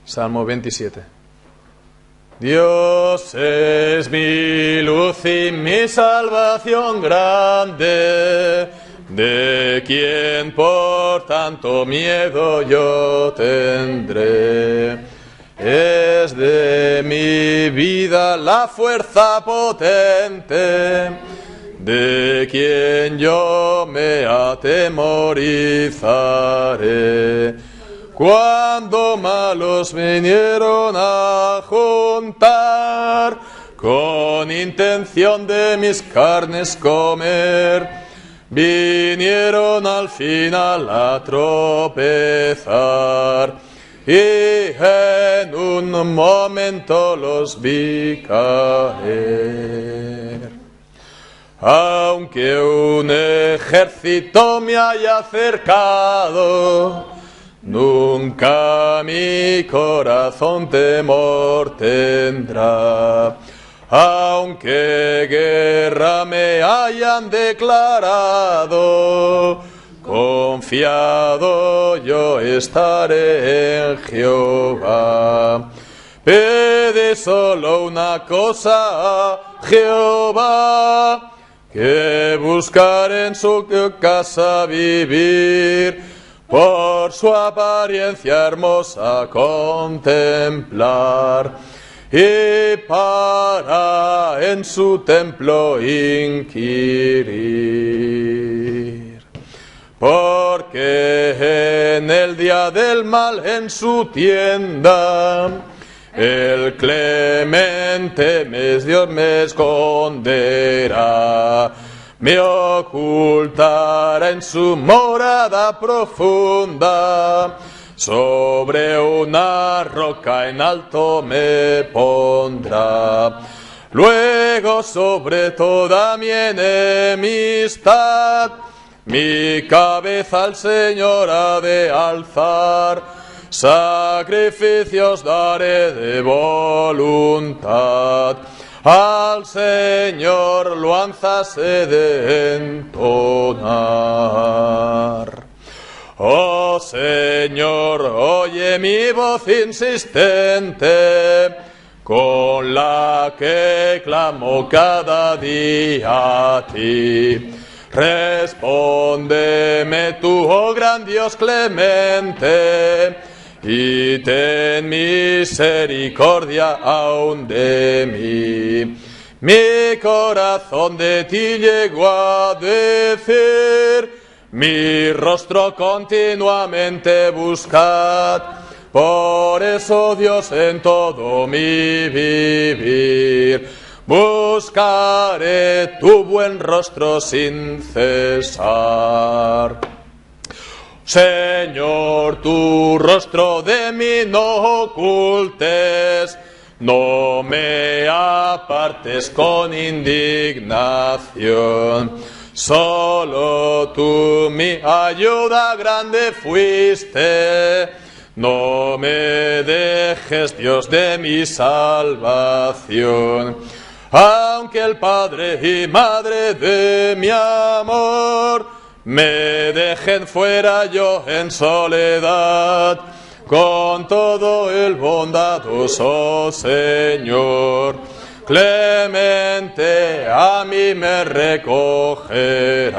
Salmo 27. Dios es mi luz y mi salvación grande, de quien por tanto miedo yo tendré. Es de mi vida la fuerza potente, de quien yo me atemorizaré. Cuando malos vinieron a juntar, con intención de mis carnes comer, vinieron al final a tropezar, y en un momento los vi caer. Aunque un ejército me haya cercado, nunca mi corazón temor tendrá. Aunque guerra me hayan declarado, confiado yo estaré en Jehová. Pide solo una cosa a Jehová, que buscar en su casa vivir, por su apariencia hermosa contemplar, y para en su templo inquirir. Porque en el día del mal en su tienda, el clemente Dios me esconderá. Me ocultará en su morada profunda, sobre una roca en alto me pondrá. Luego sobre toda mi enemistad, mi cabeza al Señor ha de alzar. Sacrificios daré de voluntad, al Señor loanzas he de entonar. Oh Señor, oye mi voz insistente, con la que clamo cada día a ti. Respóndeme tú, oh gran Dios clemente, y ten misericordia aún de mí. Mi corazón de ti llegó a decir, mi rostro continuamente buscad. Por eso, Dios, en todo mi vivir, buscaré tu buen rostro sin cesar. Señor, tu rostro de mí no ocultes, no me apartes con indignación. Solo tú mi ayuda grande fuiste, no me dejes, Dios de mi salvación. Aunque el padre y madre de mi amor me dejen fuera yo en soledad, con todo el bondadoso Señor clemente a mí me recogerá.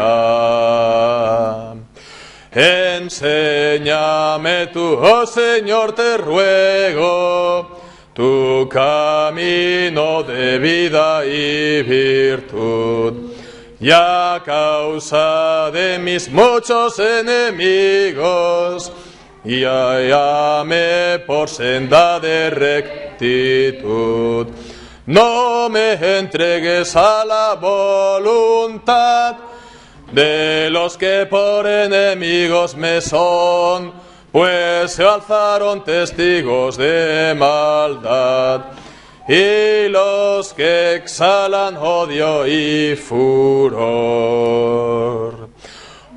Enséñame tú, oh Señor, te ruego, tu camino de vida y virtud. Y a causa de mis muchos enemigos, guíame por senda de rectitud. No me entregues a la voluntad de los que por enemigos me son, pues se alzaron testigos de maldad, y los que exhalan odio y furor.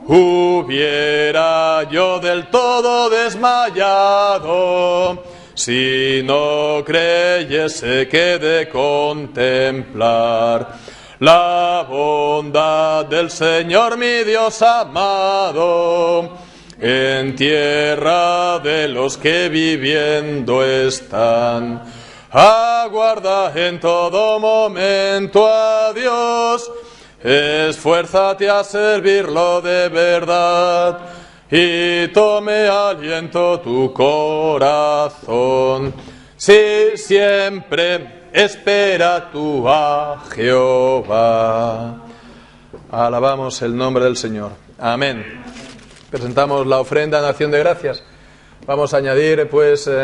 Hubiera yo del todo desmayado, si no creyese que de contemplar la bondad del Señor mi Dios amado, en tierra de los que viviendo están. Aguarda en todo momento a Dios, esfuérzate a servirlo de verdad, y tome aliento tu corazón. Sí, siempre espera tú a Jehová. Alabamos el nombre del Señor. Amén. Presentamos la ofrenda en acción de gracias. Vamos a añadir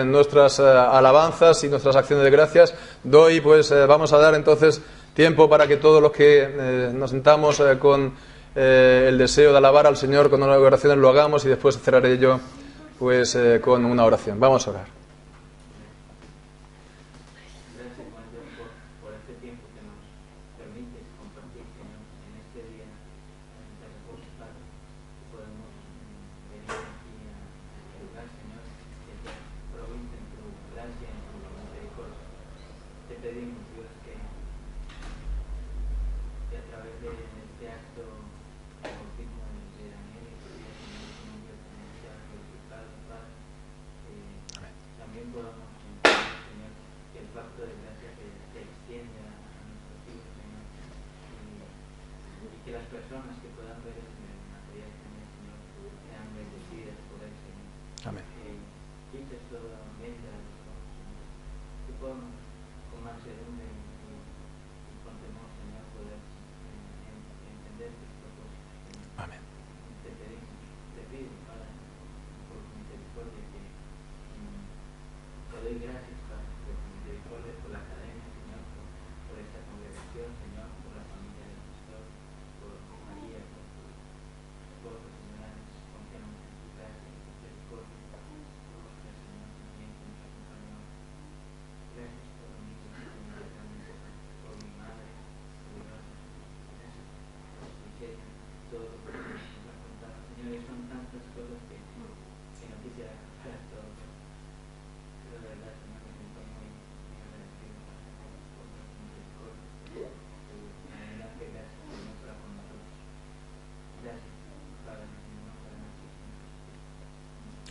nuestras alabanzas y nuestras acciones de gracias. Vamos a dar entonces tiempo para que todos los que nos sentamos con el deseo de alabar al Señor con una oración lo hagamos, y después cerraré yo con una oración. Vamos a orar.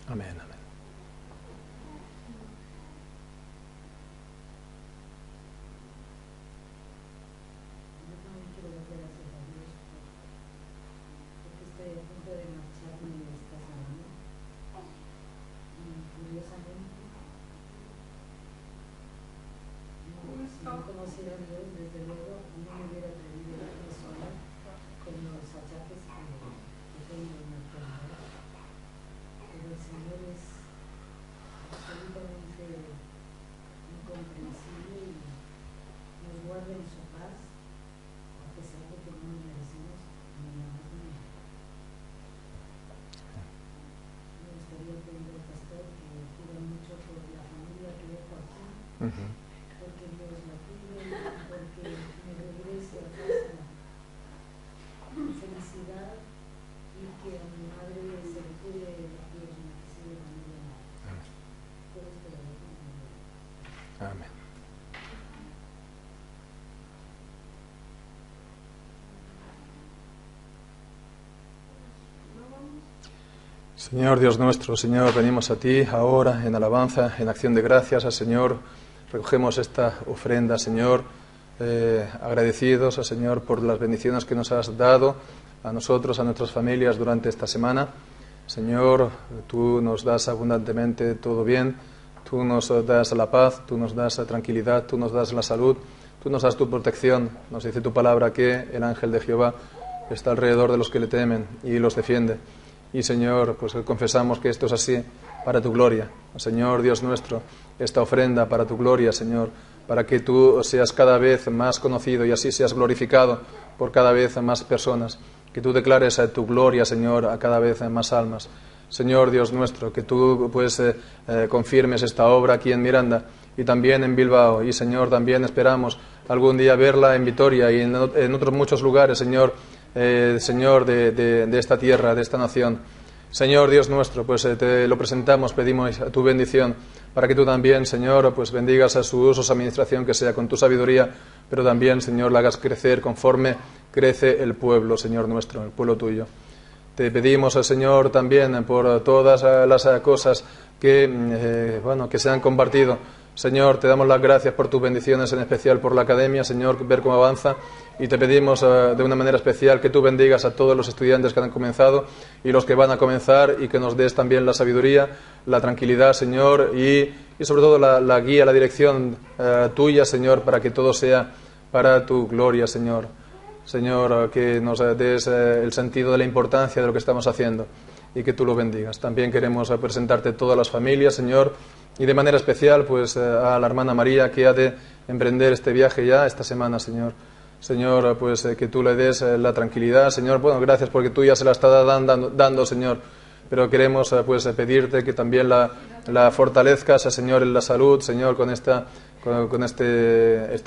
Amén, amén. Porque Dios la cuide, porque me regrese a casa con felicidad, y que a mi madre se le cure la pierna, que se le vaya. Todo esto lo voy a Amén. Señor Dios nuestro, Señor, venimos a ti ahora en alabanza, en acción de gracias al Señor. Recogemos esta ofrenda, Señor, agradecidos al Señor por las bendiciones que nos has dado a nosotros, a nuestras familias durante esta semana. Señor, tú nos das abundantemente todo bien, tú nos das la paz, tú nos das la tranquilidad, tú nos das la salud, tú nos das tu protección. Nos dice tu palabra que el ángel de Jehová está alrededor de los que le temen y los defiende. Y Señor, pues confesamos que esto es así para tu gloria. Señor Dios nuestro, esta ofrenda para tu gloria, Señor, para que tú seas cada vez más conocido y así seas glorificado por cada vez más personas. Que tú declares tu gloria, Señor, a cada vez más almas. Señor Dios nuestro, que tú confirmes esta obra aquí en Miranda y también en Bilbao. Y Señor, también esperamos algún día verla en Vitoria y en otros muchos lugares, Señor, Señor de esta tierra, de esta nación. Señor Dios nuestro, pues te lo presentamos, pedimos tu bendición para que tú también, Señor, pues bendigas a su uso, su administración, que sea con tu sabiduría, pero también, Señor, la hagas crecer conforme crece el pueblo, Señor nuestro, el pueblo tuyo. Te pedimos, Señor, también por todas las cosas que se han compartido. Señor, te damos las gracias por tus bendiciones, en especial por la academia, Señor, ver cómo avanza, y te pedimos de una manera especial que tú bendigas a todos los estudiantes que han comenzado y los que van a comenzar, y que nos des también la sabiduría, la tranquilidad, Señor, y sobre todo la guía, la dirección tuya, Señor, para que todo sea para tu gloria, Señor. Señor, que nos des el sentido de la importancia de lo que estamos haciendo y que tú lo bendigas. También queremos presentarte todas las familias, Señor, y de manera especial pues a la hermana María, que ha de emprender este viaje ya esta semana, Señor. Señor, pues que tú le des la tranquilidad, Señor. Bueno, gracias porque tú ya se la estás dando, Señor. Pero queremos pues pedirte que también la fortalezcas, Señor, en la salud, Señor, con esta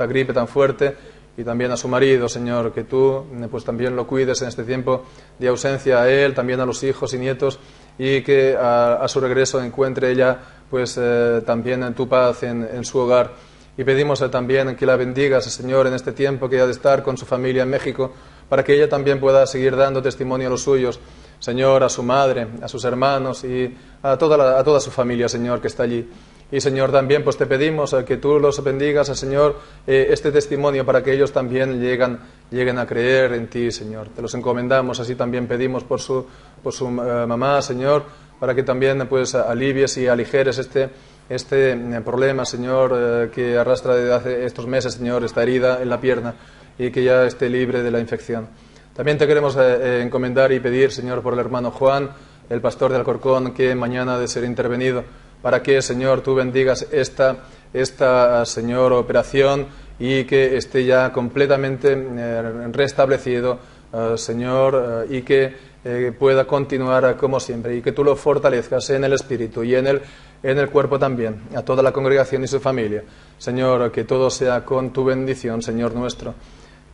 gripe tan fuerte. Y también a su marido, Señor, que tú pues también lo cuides en este tiempo de ausencia, a él, también a los hijos y nietos, y que a su regreso encuentre ella pues también tu paz en su hogar. Y pedimos también que la bendigas, Señor, en este tiempo que ha de estar con su familia en México, para que ella también pueda seguir dando testimonio a los suyos, Señor, a su madre, a sus hermanos y a toda su familia, Señor, que está allí. Y, Señor, también pues te pedimos que tú los bendigas, Señor, este testimonio, para que ellos también lleguen a creer en ti, Señor. Te los encomendamos. Así también pedimos por su mamá, Señor, para que también pues alivies y aligeres este problema, Señor, que arrastra desde hace estos meses, Señor, esta herida en la pierna, y que ya esté libre de la infección. También te queremos encomendar y pedir, Señor, por el hermano Juan, el pastor de Alcorcón, que mañana ha de ser intervenido, para que, Señor, tú bendigas esta Señor, operación, y que esté ya completamente restablecido, Señor, y que pueda continuar como siempre, y que tú lo fortalezcas en el espíritu y en el cuerpo también, a toda la congregación y su familia. Señor, que todo sea con tu bendición, Señor nuestro.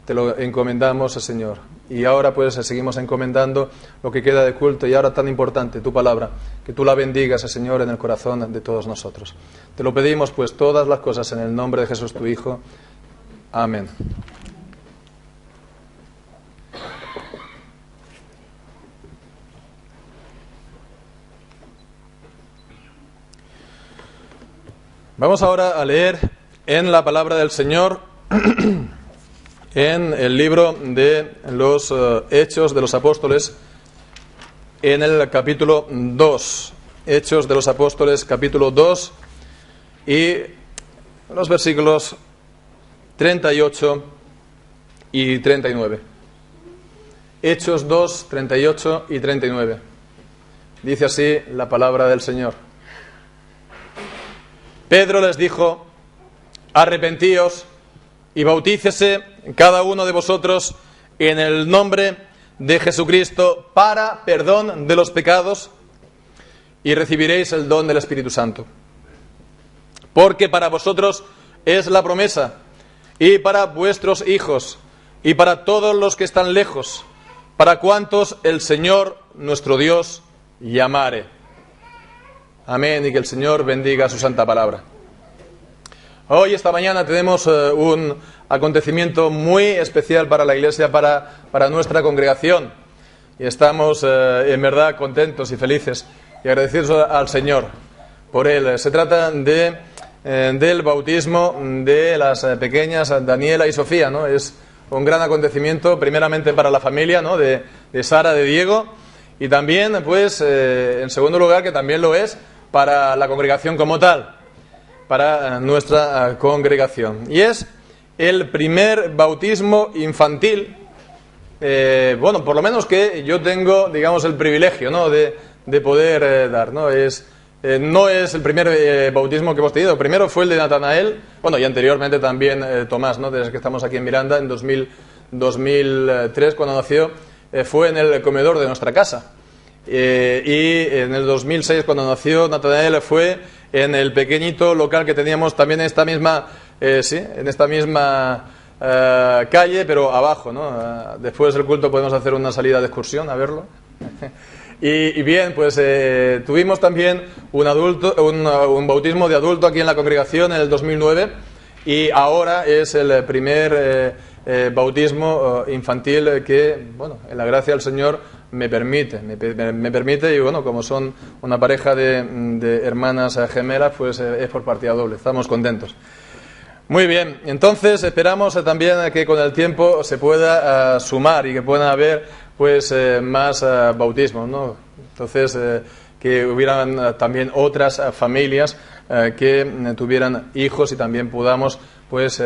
Te lo encomendamos, Señor. Y ahora pues seguimos encomendando lo que queda de culto, y ahora tan importante, tu palabra, que tú la bendigas, Señor, en el corazón de todos nosotros. Te lo pedimos pues todas las cosas en el nombre de Jesús, tu Hijo. Amén. Vamos ahora a leer en la palabra del Señor en el libro de los Hechos de los Apóstoles, en el capítulo 2. Hechos de los Apóstoles, capítulo 2, y los versículos 38 y 39. Hechos 2, 38 y 39. Dice así la palabra del Señor. Pedro les dijo: arrepentíos y bautícese cada uno de vosotros en el nombre de Jesucristo para perdón de los pecados, y recibiréis el don del Espíritu Santo. Porque para vosotros es la promesa, y para vuestros hijos, y para todos los que están lejos, para cuantos el Señor nuestro Dios llamare. Amén, y que el Señor bendiga su santa palabra. Hoy, esta mañana, tenemos un acontecimiento muy especial para la Iglesia, para nuestra congregación. Y estamos, en verdad, contentos y felices y agradecidos al Señor por él. Se trata del bautismo de las pequeñas Daniela y Sofía, ¿no? Es un gran acontecimiento, primeramente para la familia, ¿no? de Sara, de Diego, y también, pues, en segundo lugar, que también lo es para la congregación como tal, para nuestra congregación. Y es el primer bautismo infantil, por lo menos que yo tengo, digamos, el privilegio, ¿no? de poder dar, ¿no? No es el primer bautismo que hemos tenido. El primero fue el de Natanael, y anteriormente también Tomás, ¿no? Desde que estamos aquí en Miranda, en 2003, cuando nació, fue en el comedor de nuestra casa. Y en el 2006, cuando nació Natanael, fue en el pequeñito local que teníamos también en esta misma calle, pero abajo, ¿no? Después del culto podemos hacer una salida de excursión a verlo. Y bien, pues tuvimos también un bautismo de adulto aquí en la congregación en el 2009, y ahora es el primer bautismo infantil que, en la gracia del Señor, me permite, y bueno, como son una pareja de hermanas gemelas, pues es por partida doble, estamos contentos. Muy bien, entonces esperamos también que con el tiempo se pueda sumar y que puedan haber pues más bautismos, ¿no? Entonces que hubieran también otras familias que tuvieran hijos y también podamos pues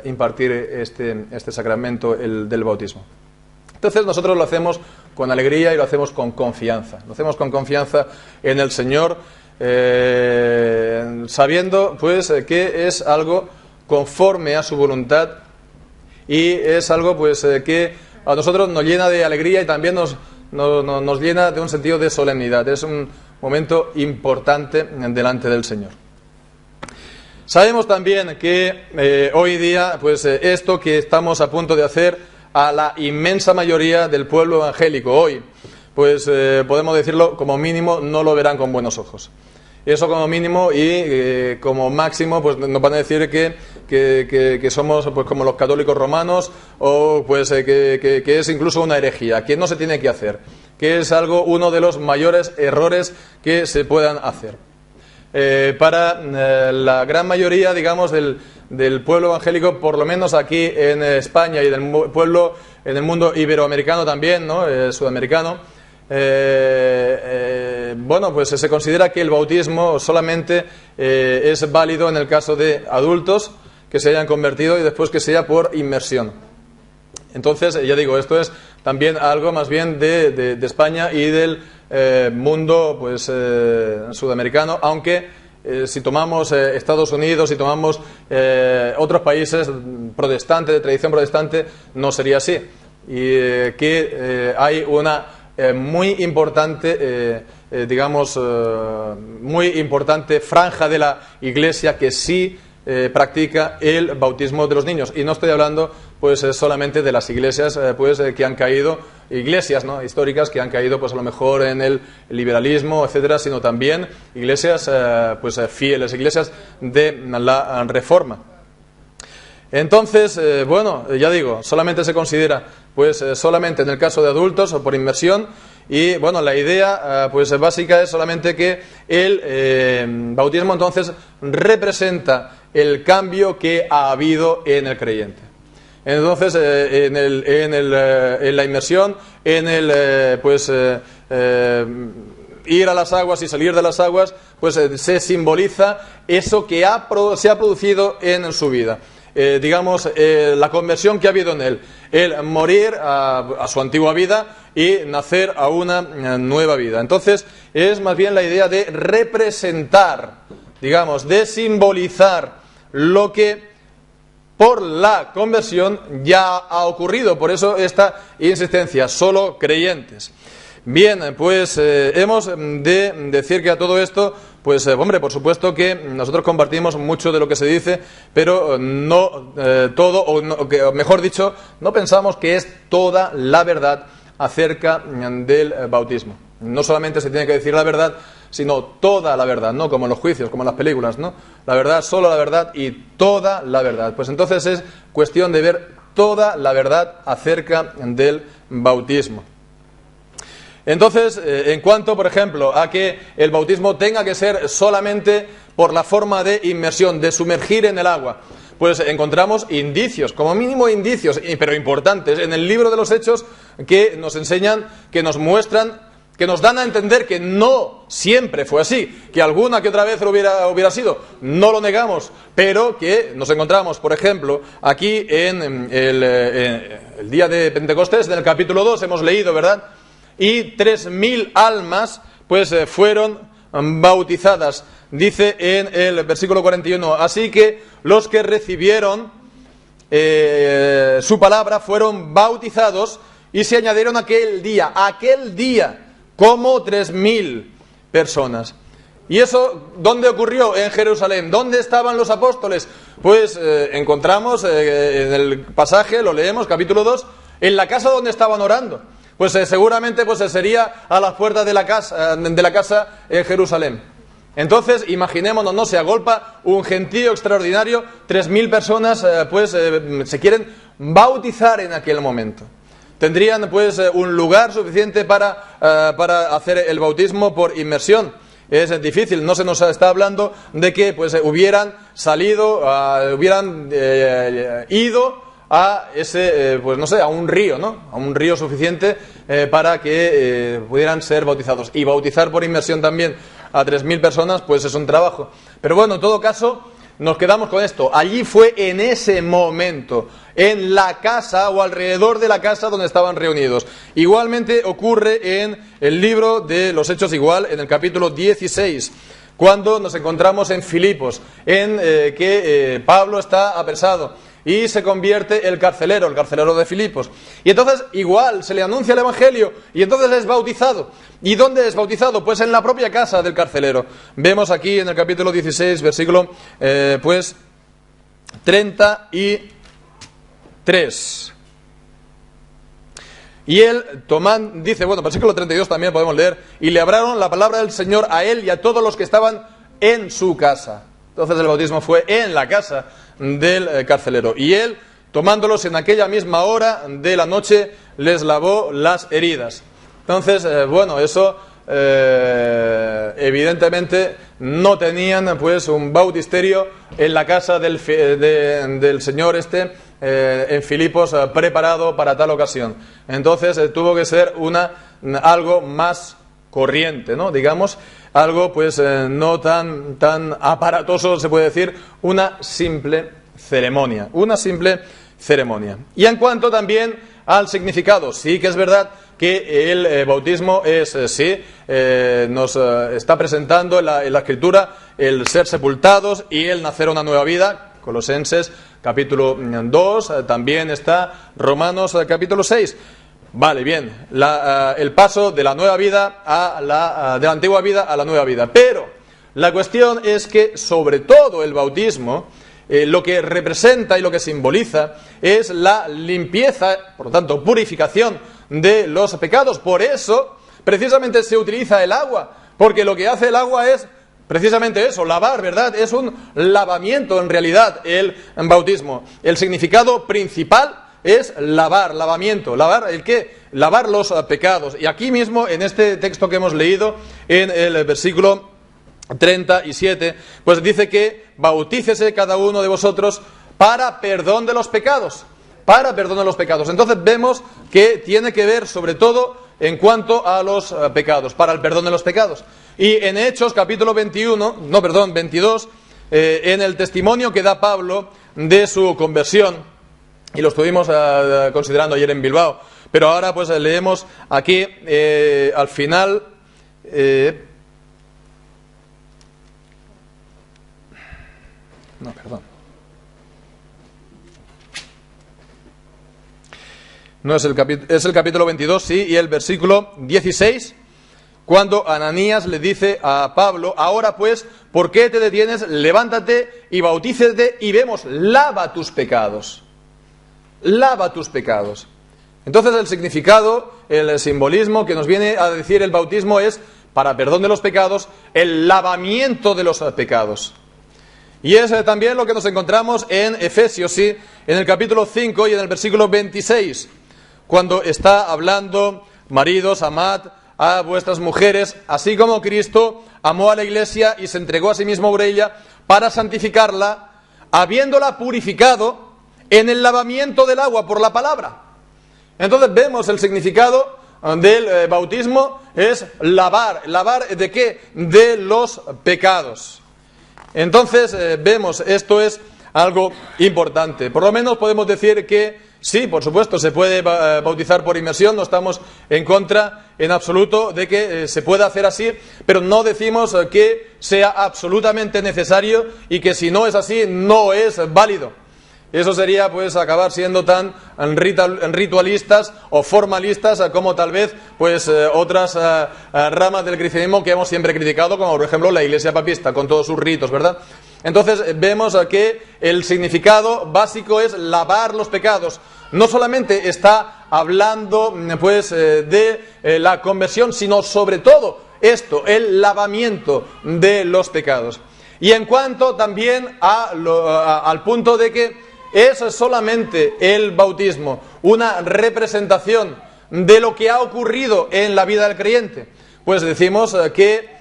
impartir este sacramento, el del bautismo. Entonces nosotros lo hacemos con alegría y lo hacemos con confianza. Lo hacemos con confianza en el Señor, sabiendo pues que es algo conforme a su voluntad y es algo pues que a nosotros nos llena de alegría y también nos llena de un sentido de solemnidad. Es un momento importante delante del Señor. Sabemos también que hoy día pues esto que estamos a punto de hacer a la inmensa mayoría del pueblo evangélico hoy, pues podemos decirlo, como mínimo no lo verán con buenos ojos. Eso como mínimo y como máximo pues nos van a decir que somos pues como los católicos romanos o pues que es incluso una herejía, que no se tiene que hacer, que es uno de los mayores errores que se puedan hacer. Para la gran mayoría, digamos, del pueblo evangélico, por lo menos aquí en España y del pueblo en el mundo iberoamericano también, ¿no? Sudamericano, bueno, pues se considera que el bautismo solamente es válido en el caso de adultos que se hayan convertido y después que sea por inmersión. Entonces, ya digo, esto es también algo más bien de España y del mundo pues sudamericano, aunque si tomamos Estados Unidos, si tomamos otros países protestantes, de tradición protestante, no sería así. Y que hay una muy importante, muy importante franja de la Iglesia que sí practica el bautismo de los niños. Y no estoy hablando pues solamente de las iglesias pues que han caído, iglesias, ¿no?, históricas que han caído pues a lo mejor en el liberalismo, etcétera, sino también iglesias pues fieles, iglesias de la Reforma. Entonces, bueno, ya digo, solamente se considera pues solamente en el caso de adultos o por inmersión. Y bueno, la idea pues básica es solamente que el bautismo entonces representa el cambio que ha habido en el creyente. Entonces, en la inmersión, en el ir a las aguas y salir de las aguas, pues se simboliza eso que se ha producido en su vida. La conversión que ha habido en él, el morir a su antigua vida y nacer a una nueva vida. Entonces, es más bien la idea de representar, de simbolizar lo que por la conversión ya ha ocurrido. Por eso esta insistencia, solo creyentes. Bien, pues hemos de decir que a todo esto, pues hombre, por supuesto que nosotros compartimos mucho de lo que se dice, pero no todo, o mejor dicho, no pensamos que es toda la verdad acerca del bautismo. No solamente se tiene que decir la verdad, sino toda la verdad, no como en los juicios, como en las películas, ¿no? La verdad, solo la verdad y toda la verdad. Pues entonces es cuestión de ver toda la verdad acerca del bautismo. Entonces, en cuanto, por ejemplo, a que el bautismo tenga que ser solamente por la forma de inmersión, de sumergir en el agua, pues encontramos indicios, como mínimo indicios, pero importantes, en el libro de los Hechos que nos enseñan, que nos muestran, que nos dan a entender que no siempre fue así, que alguna que otra vez lo hubiera sido, no lo negamos, pero que nos encontramos, por ejemplo, aquí en el día de Pentecostés, en el capítulo 2, hemos leído, ¿verdad? Y 3.000 almas pues fueron bautizadas. Dice en el versículo 41, así que los que recibieron su palabra fueron bautizados y se añadieron aquel día, como 3.000 personas. ¿Y eso dónde ocurrió? En Jerusalén. ¿Dónde estaban los apóstoles? Pues encontramos en el pasaje, lo leemos, capítulo 2, en la casa donde estaban orando. Pues seguramente pues sería a las puertas de la casa en Jerusalén. Entonces, imaginémonos, no se agolpa un gentío extraordinario, 3.000 personas se quieren bautizar en aquel momento. tendrían pues un lugar suficiente para hacer el bautismo por inmersión. Es difícil, no se nos está hablando de que pues hubieran salido, hubieran ido a ese, pues no sé, a un río, ¿no? A un río suficiente para que pudieran ser bautizados. Y bautizar por inmersión también a 3.000 personas, pues es un trabajo. Pero bueno, en todo caso, nos quedamos con esto. Allí fue en ese momento, en la casa o alrededor de la casa donde estaban reunidos. Igualmente ocurre en el libro de los Hechos, igual, en el capítulo 16, cuando nos encontramos en Filipos, en que Pablo está apresado y se convierte el carcelero de Filipos. Y entonces igual se le anuncia el Evangelio y entonces es bautizado. ¿Y dónde es bautizado? Pues en la propia casa del carcelero. Vemos aquí en el capítulo 16, versículo 33. Y él, dice, bueno, versículo 32 también podemos leer, y le hablaron la palabra del Señor a él y a todos los que estaban en su casa. Entonces el bautismo fue en la casa del carcelero. Y él, tomándolos en aquella misma hora de la noche, les lavó las heridas. Entonces, bueno, eso evidentemente no tenían pues un bautisterio en la casa del señor en Filipos preparado para tal ocasión. Entonces tuvo que ser algo más corriente, ¿no? Digamos, algo pues no tan aparatoso, se puede decir, una simple ceremonia. Y en cuanto también al significado, sí que es verdad que el bautismo nos está presentando en la Escritura el ser sepultados y el nacer una nueva vida. Colosenses capítulo 2, también está Romanos capítulo 6. Vale, bien, el paso de la nueva vida de la antigua vida a la nueva vida. Pero la cuestión es que, sobre todo el bautismo, lo que representa y lo que simboliza es la limpieza, por lo tanto, purificación de los pecados. Por eso, precisamente se utiliza el agua, porque lo que hace el agua es precisamente eso, lavar, ¿verdad? Es un lavamiento en realidad el bautismo. El significado principal es lavamiento. ¿Lavar el qué? Lavar los pecados. Y aquí mismo, en este texto que hemos leído, en el versículo 37, pues dice que bautícese cada uno de vosotros para perdón de los pecados. Para perdón de los pecados. Entonces vemos que tiene que ver sobre todo en cuanto a los pecados, para el perdón de los pecados. Y en Hechos capítulo 22, en el testimonio que da Pablo de su conversión, y lo estuvimos considerando ayer en Bilbao, pero ahora pues leemos aquí al final, es el capítulo 22, sí, y el versículo 16, cuando Ananías le dice a Pablo: ahora pues, ¿por qué te detienes? Levántate y bautícete, y vemos, lava tus pecados. Lava tus pecados. Entonces el significado, el simbolismo que nos viene a decir el bautismo es para perdón de los pecados, el lavamiento de los pecados. Y es también lo que nos encontramos en Efesios, sí, en el capítulo 5 y en el versículo 26, cuando está hablando: maridos, amad a vuestras mujeres, así como Cristo amó a la iglesia y se entregó a sí mismo por ella, para santificarla, habiéndola purificado en el lavamiento del agua por la palabra. Entonces vemos el significado del bautismo es lavar. ¿Lavar de qué? De los pecados. Entonces vemos, esto es algo importante. Por lo menos podemos decir que sí, por supuesto, se puede bautizar por inmersión. No estamos en contra en absoluto de que se pueda hacer así, pero no decimos que sea absolutamente necesario y que si no es así no es válido. Eso sería pues acabar siendo tan ritualistas o formalistas como tal vez pues otras ramas del cristianismo que hemos siempre criticado, como por ejemplo la Iglesia papista con todos sus ritos, ¿verdad? Entonces vemos que el significado básico es lavar los pecados. No solamente está hablando pues de la conversión, sino sobre todo esto, el lavamiento de los pecados. Y en cuanto también al punto de que ¿Es solamente el bautismo una representación de lo que ha ocurrido en la vida del creyente? Pues decimos que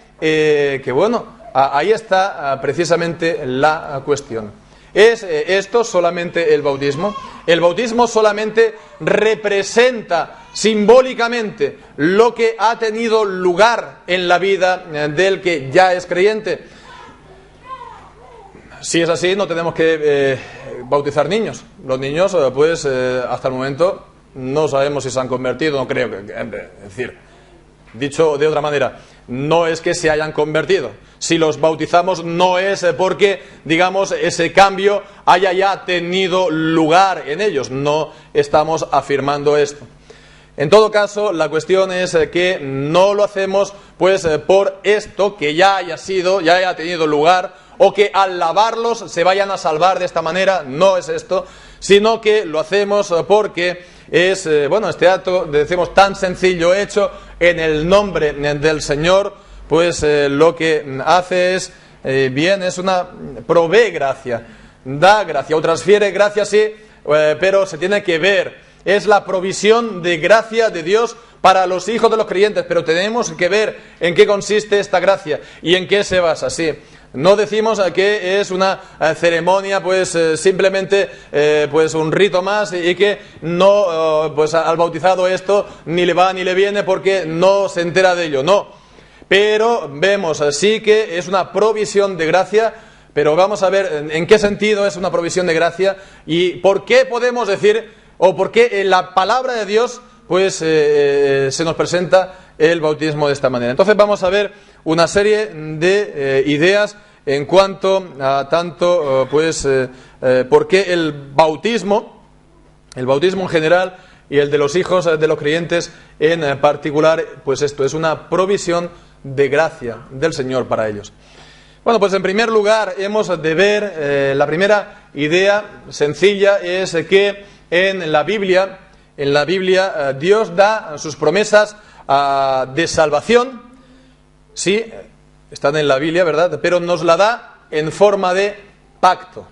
bueno, ahí está precisamente la cuestión. ¿Es esto solamente el bautismo? El bautismo solamente representa simbólicamente lo que ha tenido lugar en la vida del que ya es creyente. Si es así, no tenemos que bautizar niños. Los niños, hasta el momento, no sabemos si se han convertido, no creo que... Es decir, dicho de otra manera, no es que se hayan convertido. Si los bautizamos no es porque, digamos, ese cambio haya ya tenido lugar en ellos. No estamos afirmando esto. En todo caso, la cuestión es que no lo hacemos por esto que ya haya tenido lugar, o que al lavarlos se vayan a salvar de esta manera. No es esto, sino que lo hacemos porque es, este acto, decimos, tan sencillo hecho en el nombre del Señor, lo que hace es, provee gracia, da gracia, o transfiere gracia, sí, pero se tiene que ver. Es la provisión de gracia de Dios para los hijos de los creyentes, pero tenemos que ver en qué consiste esta gracia y en qué se basa, sí. No decimos que es una ceremonia, simplemente un rito más, y que no, al bautizado esto ni le va ni le viene porque no se entera de ello, no. Pero vemos sí que es una provisión de gracia, pero vamos a ver en qué sentido es una provisión de gracia y por qué podemos decir, o por qué en la palabra de Dios se nos presenta el bautismo de esta manera. Entonces vamos a ver una serie de ideas en cuanto a tanto, por qué el bautismo en general y el de los hijos de los creyentes en particular, esto es una provisión de gracia del Señor para ellos. Bueno, en primer lugar hemos de ver, la primera idea sencilla es que en la Biblia Dios da sus promesas de salvación, sí, están en la Biblia, ¿verdad? Pero nos la da en forma de pacto.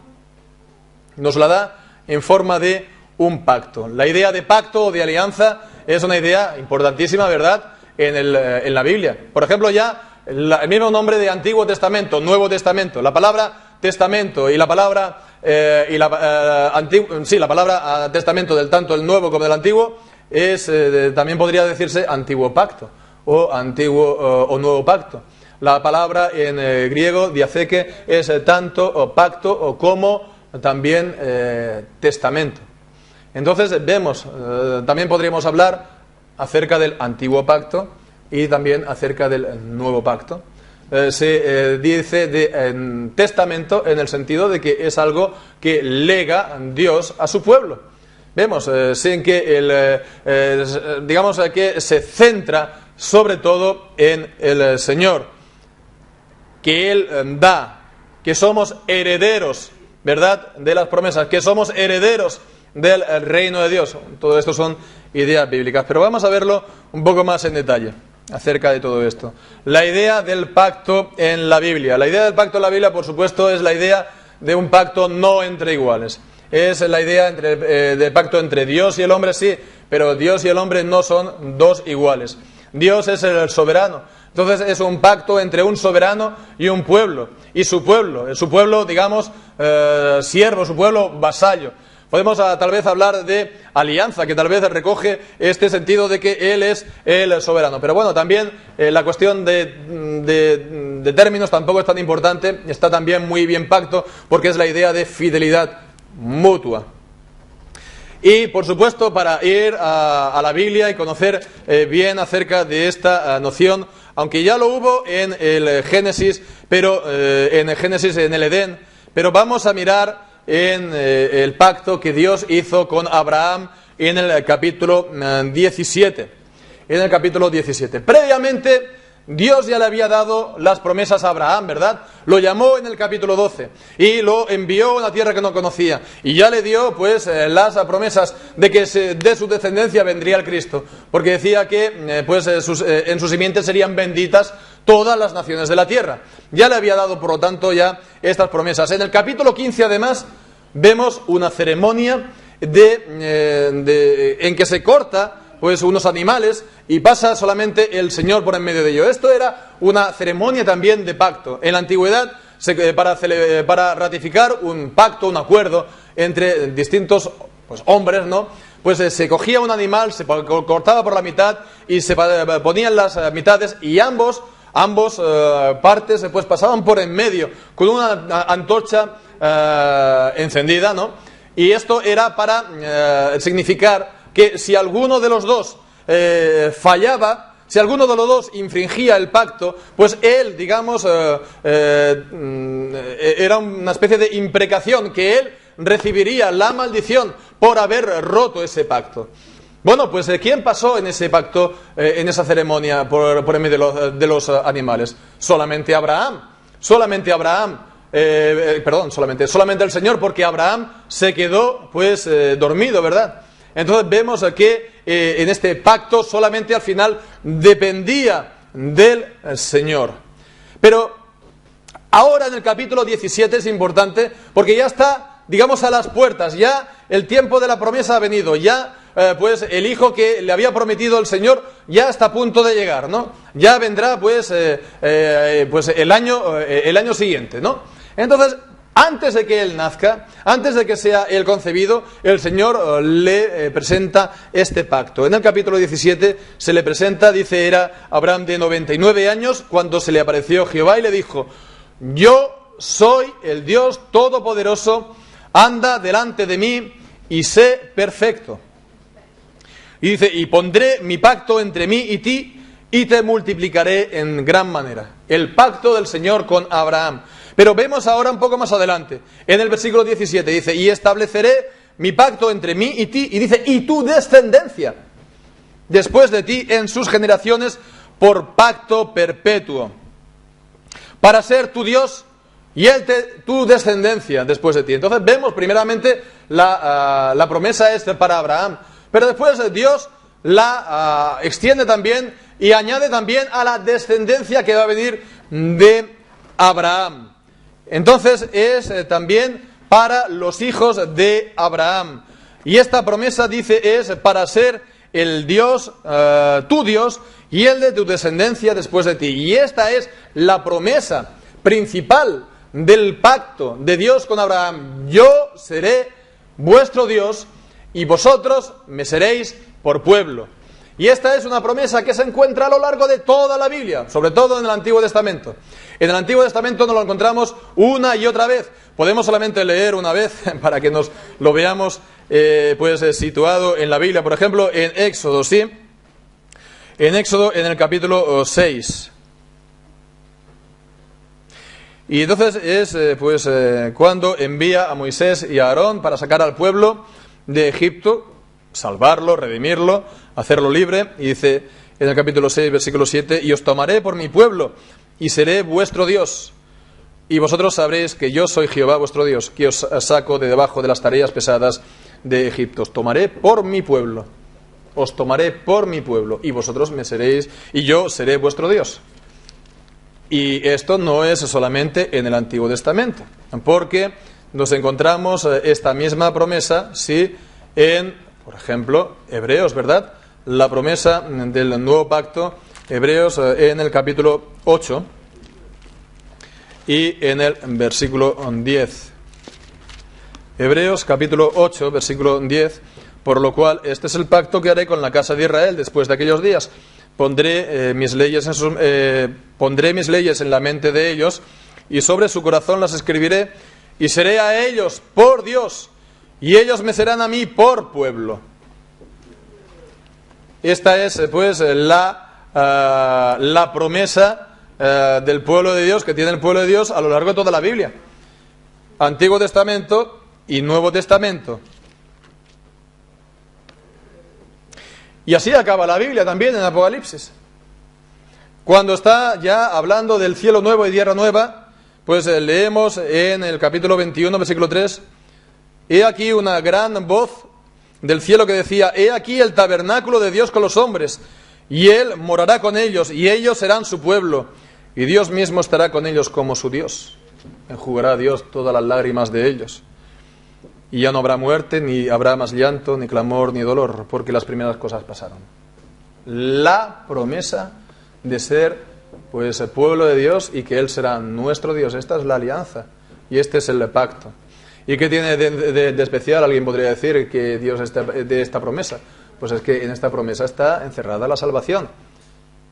Nos la da en forma de un pacto. La idea de pacto o de alianza es una idea importantísima, ¿verdad?, en la Biblia. Por ejemplo, ya el mismo nombre de Antiguo Testamento, Nuevo Testamento, la palabra testamento y la palabra la palabra testamento del tanto el Nuevo como del Antiguo es también podría decirse Antiguo Pacto o Antiguo o Nuevo Pacto. La palabra en griego, diatheke, es tanto pacto como también testamento. Entonces vemos, también podríamos hablar acerca del Antiguo Pacto y también acerca del Nuevo Pacto. Se dice de testamento en el sentido de que es algo que lega Dios a su pueblo. Vemos sin que digamos que se centra sobre todo en el Señor, que Él da, que somos herederos, ¿verdad?, de las promesas, que somos herederos del reino de Dios. Todo esto son ideas bíblicas, pero vamos a verlo un poco más en detalle acerca de todo esto. La idea del pacto en la Biblia. La idea del pacto en la Biblia, por supuesto, es la idea de un pacto no entre iguales. Es la idea del pacto entre Dios y el hombre, sí, pero Dios y el hombre no son dos iguales. Dios es el soberano. Entonces es un pacto entre un soberano y un pueblo. Y su pueblo, digamos, siervo, su pueblo vasallo. Podemos tal vez hablar de alianza, que tal vez recoge este sentido de que Él es el soberano. Pero bueno, también la cuestión de términos tampoco es tan importante. Está también muy bien pacto, porque es la idea de fidelidad mutua. Y, por supuesto, para ir a la Biblia y conocer bien acerca de esta noción, aunque ya lo hubo en el Génesis, en el Edén, pero vamos a mirar en el pacto que Dios hizo con Abraham en el capítulo 17. En el capítulo 17. Previamente, Dios ya le había dado las promesas a Abraham, ¿verdad? Lo llamó en el capítulo 12 y lo envió a una tierra que no conocía. Y ya le dio, las promesas de que de su descendencia vendría el Cristo. Porque decía que, en su simiente serían benditas todas las naciones de la tierra. Ya le había dado, por lo tanto, ya estas promesas. En el capítulo 15, además, vemos una ceremonia en que se corta pues unos animales y pasa solamente el Señor por en medio de ello. Esto era una ceremonia también de pacto. En la antigüedad, para ratificar un pacto, un acuerdo entre distintos pues, hombres, ¿no? Pues se cogía un animal, se cortaba por la mitad y se ponían las mitades y ambos partes pues pasaban por en medio con una antorcha encendida, ¿no? Y esto era para significar que si alguno de los dos fallaba, si alguno de los dos infringía el pacto, pues él, digamos, era una especie de imprecación, que él recibiría la maldición por haber roto ese pacto. Bueno, pues ¿quién pasó en ese pacto, en esa ceremonia por en medio de los animales? Solamente Abraham. Solamente el Señor, porque Abraham se quedó pues dormido, ¿verdad? Entonces vemos que en este pacto solamente al final dependía del Señor. Pero ahora en el capítulo 17 es importante porque ya está, digamos, a las puertas, ya el tiempo de la promesa ha venido, ya pues el hijo que le había prometido el Señor ya está a punto de llegar, ¿no? Ya vendrá pues el año siguiente, ¿no? Entonces, antes de que él nazca, antes de que sea él concebido, el Señor le presenta este pacto. En el capítulo 17 se le presenta, dice, era Abraham de 99 años cuando se le apareció Jehová y le dijo: yo soy el Dios Todopoderoso, anda delante de mí y sé perfecto. Y dice, y pondré mi pacto entre mí y ti y te multiplicaré en gran manera. El pacto del Señor con Abraham. Pero vemos ahora un poco más adelante, en el versículo 17, dice, y estableceré mi pacto entre mí y ti, y dice, y tu descendencia, después de ti en sus generaciones, por pacto perpetuo, para ser tu Dios y tu descendencia después de ti. Entonces vemos primeramente la promesa es para Abraham, pero después Dios la extiende también y añade también a la descendencia que va a venir de Abraham. Entonces es también para los hijos de Abraham. Y esta promesa, dice, es para ser el Dios, tu Dios, y el de tu descendencia después de ti. Y esta es la promesa principal del pacto de Dios con Abraham. Yo seré vuestro Dios y vosotros me seréis por pueblo. Y esta es una promesa que se encuentra a lo largo de toda la Biblia, sobre todo en el Antiguo Testamento. En el Antiguo Testamento nos lo encontramos una y otra vez. Podemos solamente leer una vez para que nos lo veamos situado en la Biblia. Por ejemplo, en Éxodo, ¿sí? En Éxodo, en el capítulo 6. Y entonces es cuando envía a Moisés y a Aarón para sacar al pueblo de Egipto, salvarlo, redimirlo, hacerlo libre. Y dice en el capítulo 6, versículo 7, y os tomaré por mi pueblo y seré vuestro Dios, y vosotros sabréis que yo soy Jehová vuestro Dios, que os saco de debajo de las tareas pesadas de Egipto. Os tomaré por mi pueblo, y vosotros me seréis, y yo seré vuestro Dios. Y esto no es solamente en el Antiguo Testamento, porque nos encontramos esta misma promesa, sí, en, por ejemplo, Hebreos, ¿verdad? La promesa del nuevo pacto, Hebreos en el capítulo 8 y en el versículo 10. Hebreos capítulo 8, versículo 10, por lo cual este es el pacto que haré con la casa de Israel después de aquellos días. Pondré mis leyes en la mente de ellos y sobre su corazón las escribiré y seré a ellos por Dios y ellos me serán a mí por pueblo. Esta es la promesa del pueblo de Dios, que tiene el pueblo de Dios a lo largo de toda la Biblia. Antiguo Testamento y Nuevo Testamento. Y así acaba la Biblia también en Apocalipsis. Cuando está ya hablando del cielo nuevo y tierra nueva, pues leemos en el capítulo 21, versículo 3, he aquí una gran voz del cielo que decía, he aquí el tabernáculo de Dios con los hombres, y Él morará con ellos, y ellos serán su pueblo, y Dios mismo estará con ellos como su Dios. Enjugará a Dios todas las lágrimas de ellos. y ya no habrá muerte, ni habrá más llanto, ni clamor, ni dolor, porque las primeras cosas pasaron. La promesa de ser pues el pueblo de Dios y que Él será nuestro Dios. Esta es la alianza y este es el pacto. ¿Y qué tiene de especial? Alguien podría decir que Dios de esta promesa. Pues es que en esta promesa está encerrada la salvación.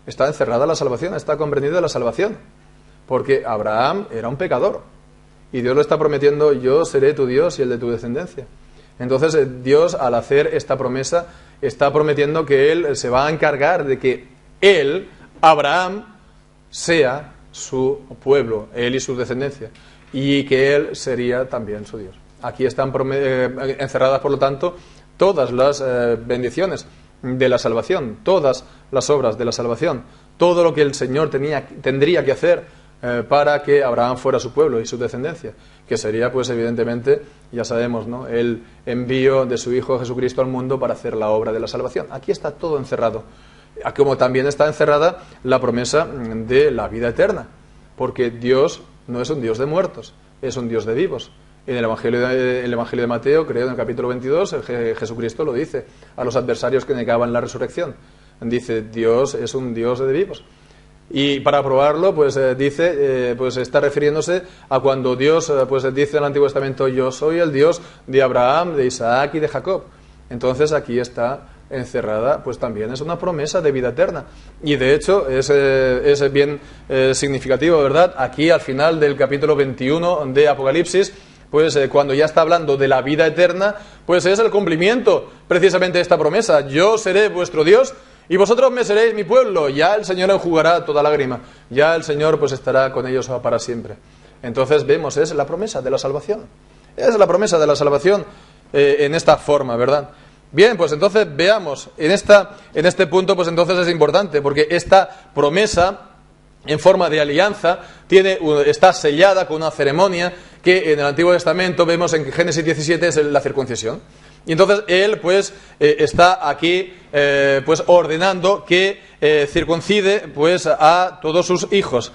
Está encerrada la salvación, está comprendida la salvación. Porque Abraham era un pecador. Y Dios le está prometiendo: yo seré tu Dios y el de tu descendencia. Entonces Dios, al hacer esta promesa, está prometiendo que Él se va a encargar de que Él, Abraham, sea su pueblo, Él y su descendencia, y que Él sería también su Dios. Aquí están encerradas, por lo tanto, todas las bendiciones de la salvación, todas las obras de la salvación, todo lo que el Señor tendría que hacer para que Abraham fuera su pueblo y su descendencia, que sería, pues evidentemente, ya sabemos, ¿no?, el envío de su Hijo Jesucristo al mundo para hacer la obra de la salvación. Aquí está todo encerrado, como también está encerrada la promesa de la vida eterna, porque Dios no es un Dios de muertos, es un Dios de vivos. En el Evangelio de Mateo, creo, en el capítulo 22, Jesucristo lo dice a los adversarios que negaban la resurrección. Dice: Dios es un Dios de vivos. Y para probarlo, pues dice, pues está refiriéndose a cuando Dios pues dice en el Antiguo Testamento: yo soy el Dios de Abraham, de Isaac y de Jacob. Entonces aquí está encerrada, pues también es una promesa de vida eterna. Y de hecho es bien significativo, ¿verdad? Aquí al final del capítulo 21 de Apocalipsis, pues cuando ya está hablando de la vida eterna, pues es el cumplimiento precisamente de esta promesa: yo seré vuestro Dios y vosotros me seréis mi pueblo. Ya el Señor enjugará toda lágrima, ya el Señor pues estará con ellos para siempre. Entonces vemos, es la promesa de la salvación, es la promesa de la salvación en esta forma, ¿verdad? Bien, pues entonces veamos, en este punto pues entonces es importante, porque esta promesa en forma de alianza está sellada con una ceremonia que en el Antiguo Testamento vemos en Génesis 17 es la circuncisión. Y entonces Él pues está aquí pues ordenando que circuncide pues a todos sus hijos.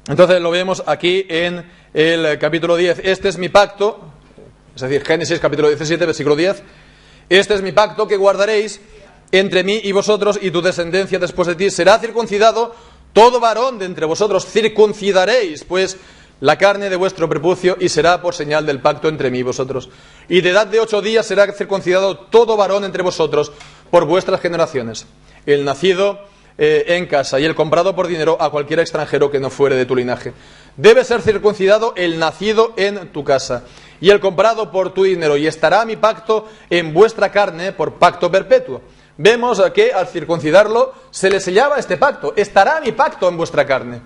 Entonces lo vemos aquí en el capítulo 10. Este es mi pacto, es decir, Génesis capítulo 17, versículo 10. Este es mi pacto que guardaréis entre mí y vosotros y tu descendencia después de ti. Será circuncidado todo varón de entre vosotros. Circuncidaréis pues la carne de vuestro prepucio y será por señal del pacto entre mí y vosotros. Y de edad de 8 días será circuncidado todo varón entre vosotros por vuestras generaciones. El nacido en casa y el comprado por dinero a cualquier extranjero que no fuere de tu linaje. Debe ser circuncidado el nacido en tu casa y el comprado por tu dinero, y estará mi pacto en vuestra carne por pacto perpetuo. Vemos que al circuncidarlo se le sellaba este pacto: estará mi pacto en vuestra carne.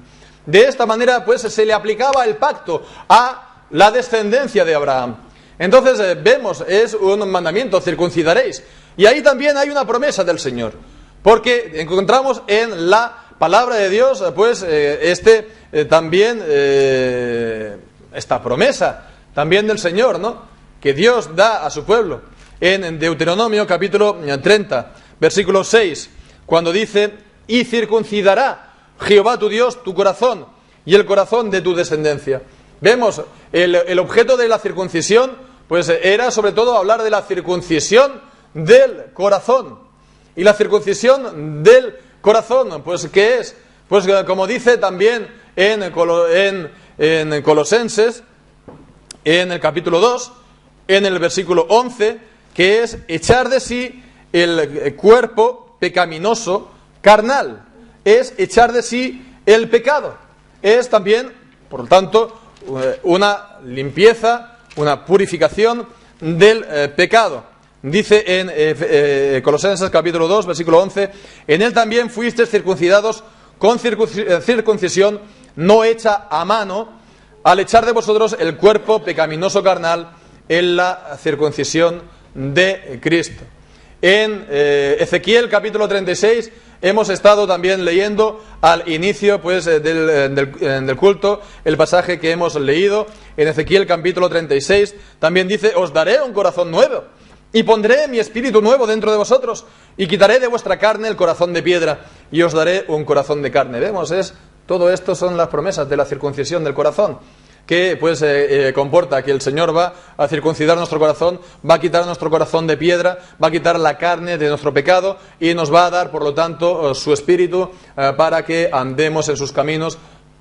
De esta manera pues se le aplicaba el pacto a la descendencia de Abraham. Entonces vemos, es un mandamiento: circuncidaréis. Y ahí también hay una promesa del Señor, porque encontramos en la palabra de Dios pues también esta promesa también del Señor, ¿no?, que Dios da a su pueblo en Deuteronomio capítulo 30 versículo 6, cuando dice: y circuncidará Jehová tu Dios tu corazón y el corazón de tu descendencia. Vemos, el objeto de la circuncisión pues era sobre todo hablar de la circuncisión del corazón. Y la circuncisión del corazón, pues ¿qué es? Pues como dice también en Colosenses, en el capítulo 2, en el versículo 11, que es echar de sí el cuerpo pecaminoso carnal. Es echar de sí el pecado. Es también, por lo tanto, una limpieza, una purificación del pecado. Dice en Colosenses capítulo 2, versículo 11: en él también fuisteis circuncidados con circuncisión no hecha a mano, al echar de vosotros el cuerpo pecaminoso carnal en la circuncisión de Cristo. En Ezequiel capítulo 36 hemos estado también leyendo al inicio pues del culto el pasaje que hemos leído en Ezequiel capítulo 36. También dice: os daré un corazón nuevo y pondré mi espíritu nuevo dentro de vosotros y quitaré de vuestra carne el corazón de piedra y os daré un corazón de carne. Vemos, todo esto son las promesas de la circuncisión del corazón. que pues comporta que el Señor va a circuncidar nuestro corazón, va a quitar nuestro corazón de piedra, va a quitar la carne de nuestro pecado y nos va a dar, por lo tanto, su Espíritu para que andemos en sus caminos,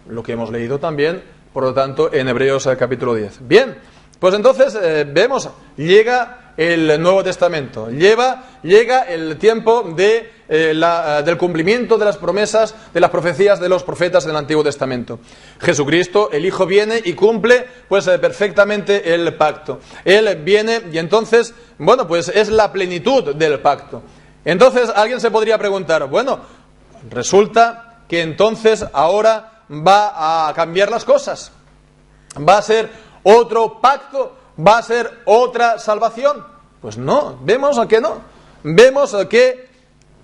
lo que hemos leído también, por lo tanto, en Hebreos capítulo 10. Bien, pues entonces vemos, llega el Nuevo Testamento, llega el tiempo del cumplimiento de las promesas, de las profecías de los profetas del Antiguo Testamento. Jesucristo, el Hijo, viene y cumple pues perfectamente el pacto. Él viene y entonces, bueno, pues es la plenitud del pacto. Entonces alguien se podría preguntar, bueno, resulta que entonces ahora va a cambiar las cosas, va a ser otro pacto, va a ser otra salvación. Pues no, vemos que no. Vemos que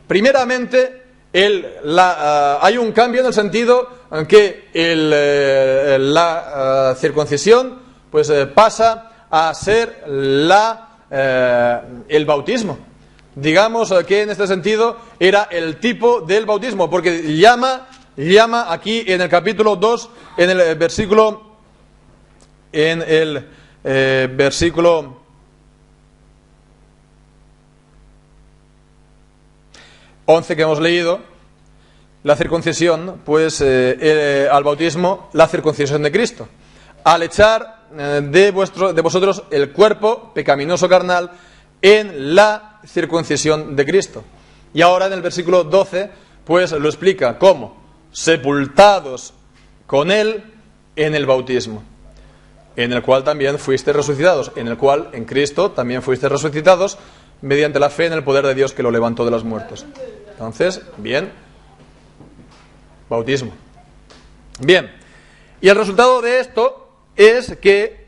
primeramente hay un cambio en el sentido en que la circuncisión pues pasa a ser el bautismo. Digamos que en este sentido era el tipo del bautismo, porque llama aquí en el capítulo 2, en el versículo 11 que hemos leído, la circuncisión, pues al bautismo, la circuncisión de Cristo. Al echar de vosotros el cuerpo pecaminoso carnal en la circuncisión de Cristo. Y ahora en el versículo 12, pues lo explica cómo: sepultados con Él en el bautismo, en el cual también fuisteis resucitados, en el cual, en Cristo, también fuisteis resucitados mediante la fe en el poder de Dios que lo levantó de los muertos. Entonces, bien, bautismo. Bien, y el resultado de esto es que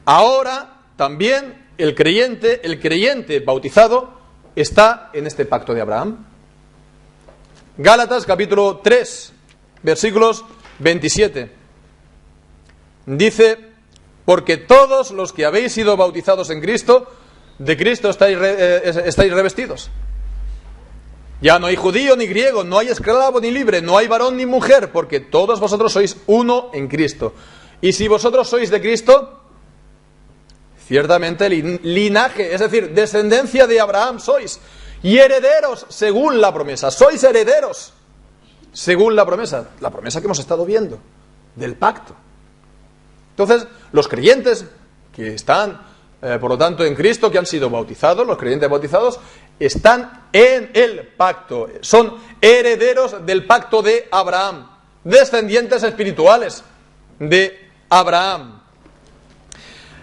ahora también el creyente bautizado está en este pacto de Abraham. Gálatas capítulo 3, versículos 27. Dice: porque todos los que habéis sido bautizados en Cristo, de Cristo estáis revestidos. Ya no hay judío ni griego, no hay esclavo ni libre, no hay varón ni mujer, porque todos vosotros sois uno en Cristo. Y si vosotros sois de Cristo, ciertamente linaje, es decir, descendencia de Abraham sois, y herederos según la promesa. Sois herederos según la promesa que hemos estado viendo, del pacto. Entonces, los creyentes que están, por lo tanto, en Cristo, que han sido bautizados, los creyentes bautizados, están en el pacto, son herederos del pacto de Abraham, descendientes espirituales de Abraham.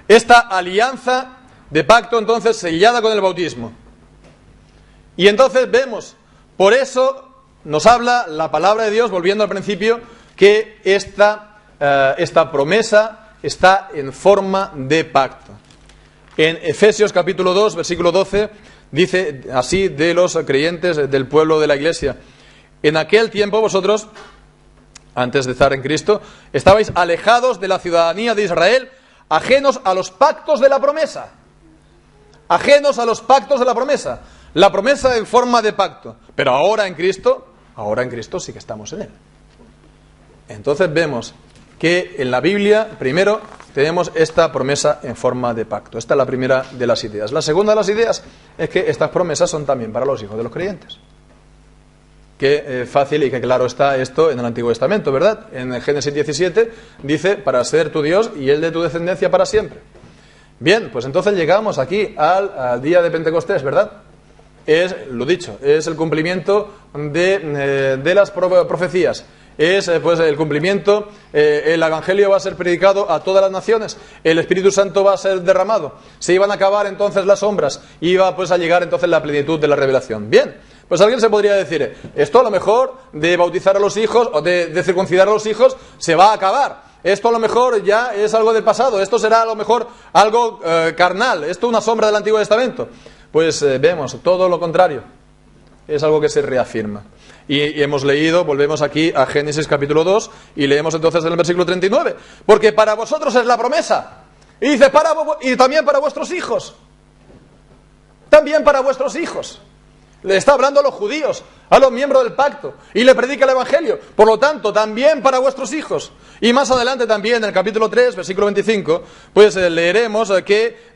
Esta alianza de pacto, entonces, sellada con el bautismo. Y entonces vemos, por eso nos habla la palabra de Dios, volviendo al principio, que esta promesa está en forma de pacto. En Efesios capítulo 2, versículo 12, dice así de los creyentes del pueblo de la iglesia: en aquel tiempo vosotros, antes de estar en Cristo, estabais alejados de la ciudadanía de Israel, ajenos a los pactos de la promesa. Ajenos a los pactos de la promesa. La promesa en forma de pacto. Pero ahora en Cristo sí que estamos en él. Entonces vemos que en la Biblia, primero, tenemos esta promesa en forma de pacto. Esta es la primera de las ideas. La segunda de las ideas es que estas promesas son también para los hijos de los creyentes. Qué fácil y qué claro está esto en el Antiguo Testamento, ¿verdad? En Génesis 17 dice: para ser tu Dios y el de tu descendencia para siempre. Bien, pues entonces llegamos aquí al día de Pentecostés, ¿verdad? Es, lo dicho, es el cumplimiento de las profecías. Es pues el cumplimiento, el Evangelio va a ser predicado a todas las naciones, el Espíritu Santo va a ser derramado, se iban a acabar entonces las sombras, iba pues a llegar entonces la plenitud de la revelación. Bien, pues alguien se podría decir: esto a lo mejor de bautizar a los hijos o de circuncidar a los hijos se va a acabar, esto a lo mejor ya es algo del pasado, esto será a lo mejor algo carnal, esto una sombra del Antiguo Testamento. Pues vemos todo lo contrario, es algo que se reafirma. Y hemos leído, volvemos aquí a Génesis capítulo 2 y leemos entonces en el versículo 39: porque para vosotros es la promesa. Y dice: y también para vuestros hijos. También para vuestros hijos. Le está hablando a los judíos, a los miembros del pacto, y le predica el Evangelio. Por lo tanto, también para vuestros hijos. Y más adelante también, en el capítulo 3, versículo 25, pues leeremos que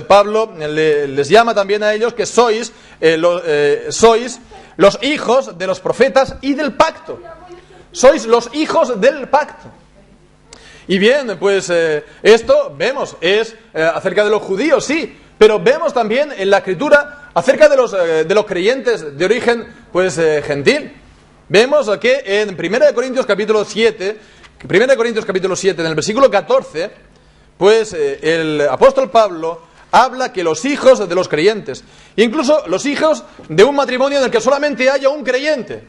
Pablo les llama también a ellos que sois los hijos de los profetas y del pacto. Sois los hijos del pacto. Y bien, pues esto, vemos, es acerca de los judíos, sí, pero vemos también en la Escritura acerca de los creyentes de origen gentil. Vemos que en 1 Corintios capítulo 7, en el versículo 14, pues el apóstol Pablo habla que los hijos de los creyentes, incluso los hijos de un matrimonio en el que solamente haya un creyente,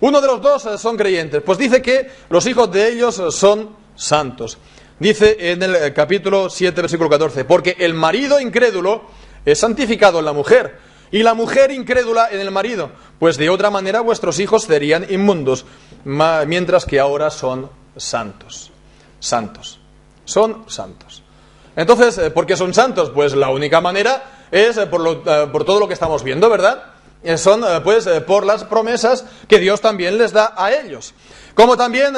uno de los dos son creyentes, pues dice que los hijos de ellos son santos. Dice en el capítulo 7, versículo 14, porque el marido incrédulo es santificado en la mujer, y la mujer incrédula en el marido, pues de otra manera vuestros hijos serían inmundos, mientras que ahora son santos. Santos. Son santos. Entonces, ¿por qué son santos? Pues la única manera es por todo lo que estamos viendo, ¿verdad? Son por las promesas que Dios también les da a ellos. Como también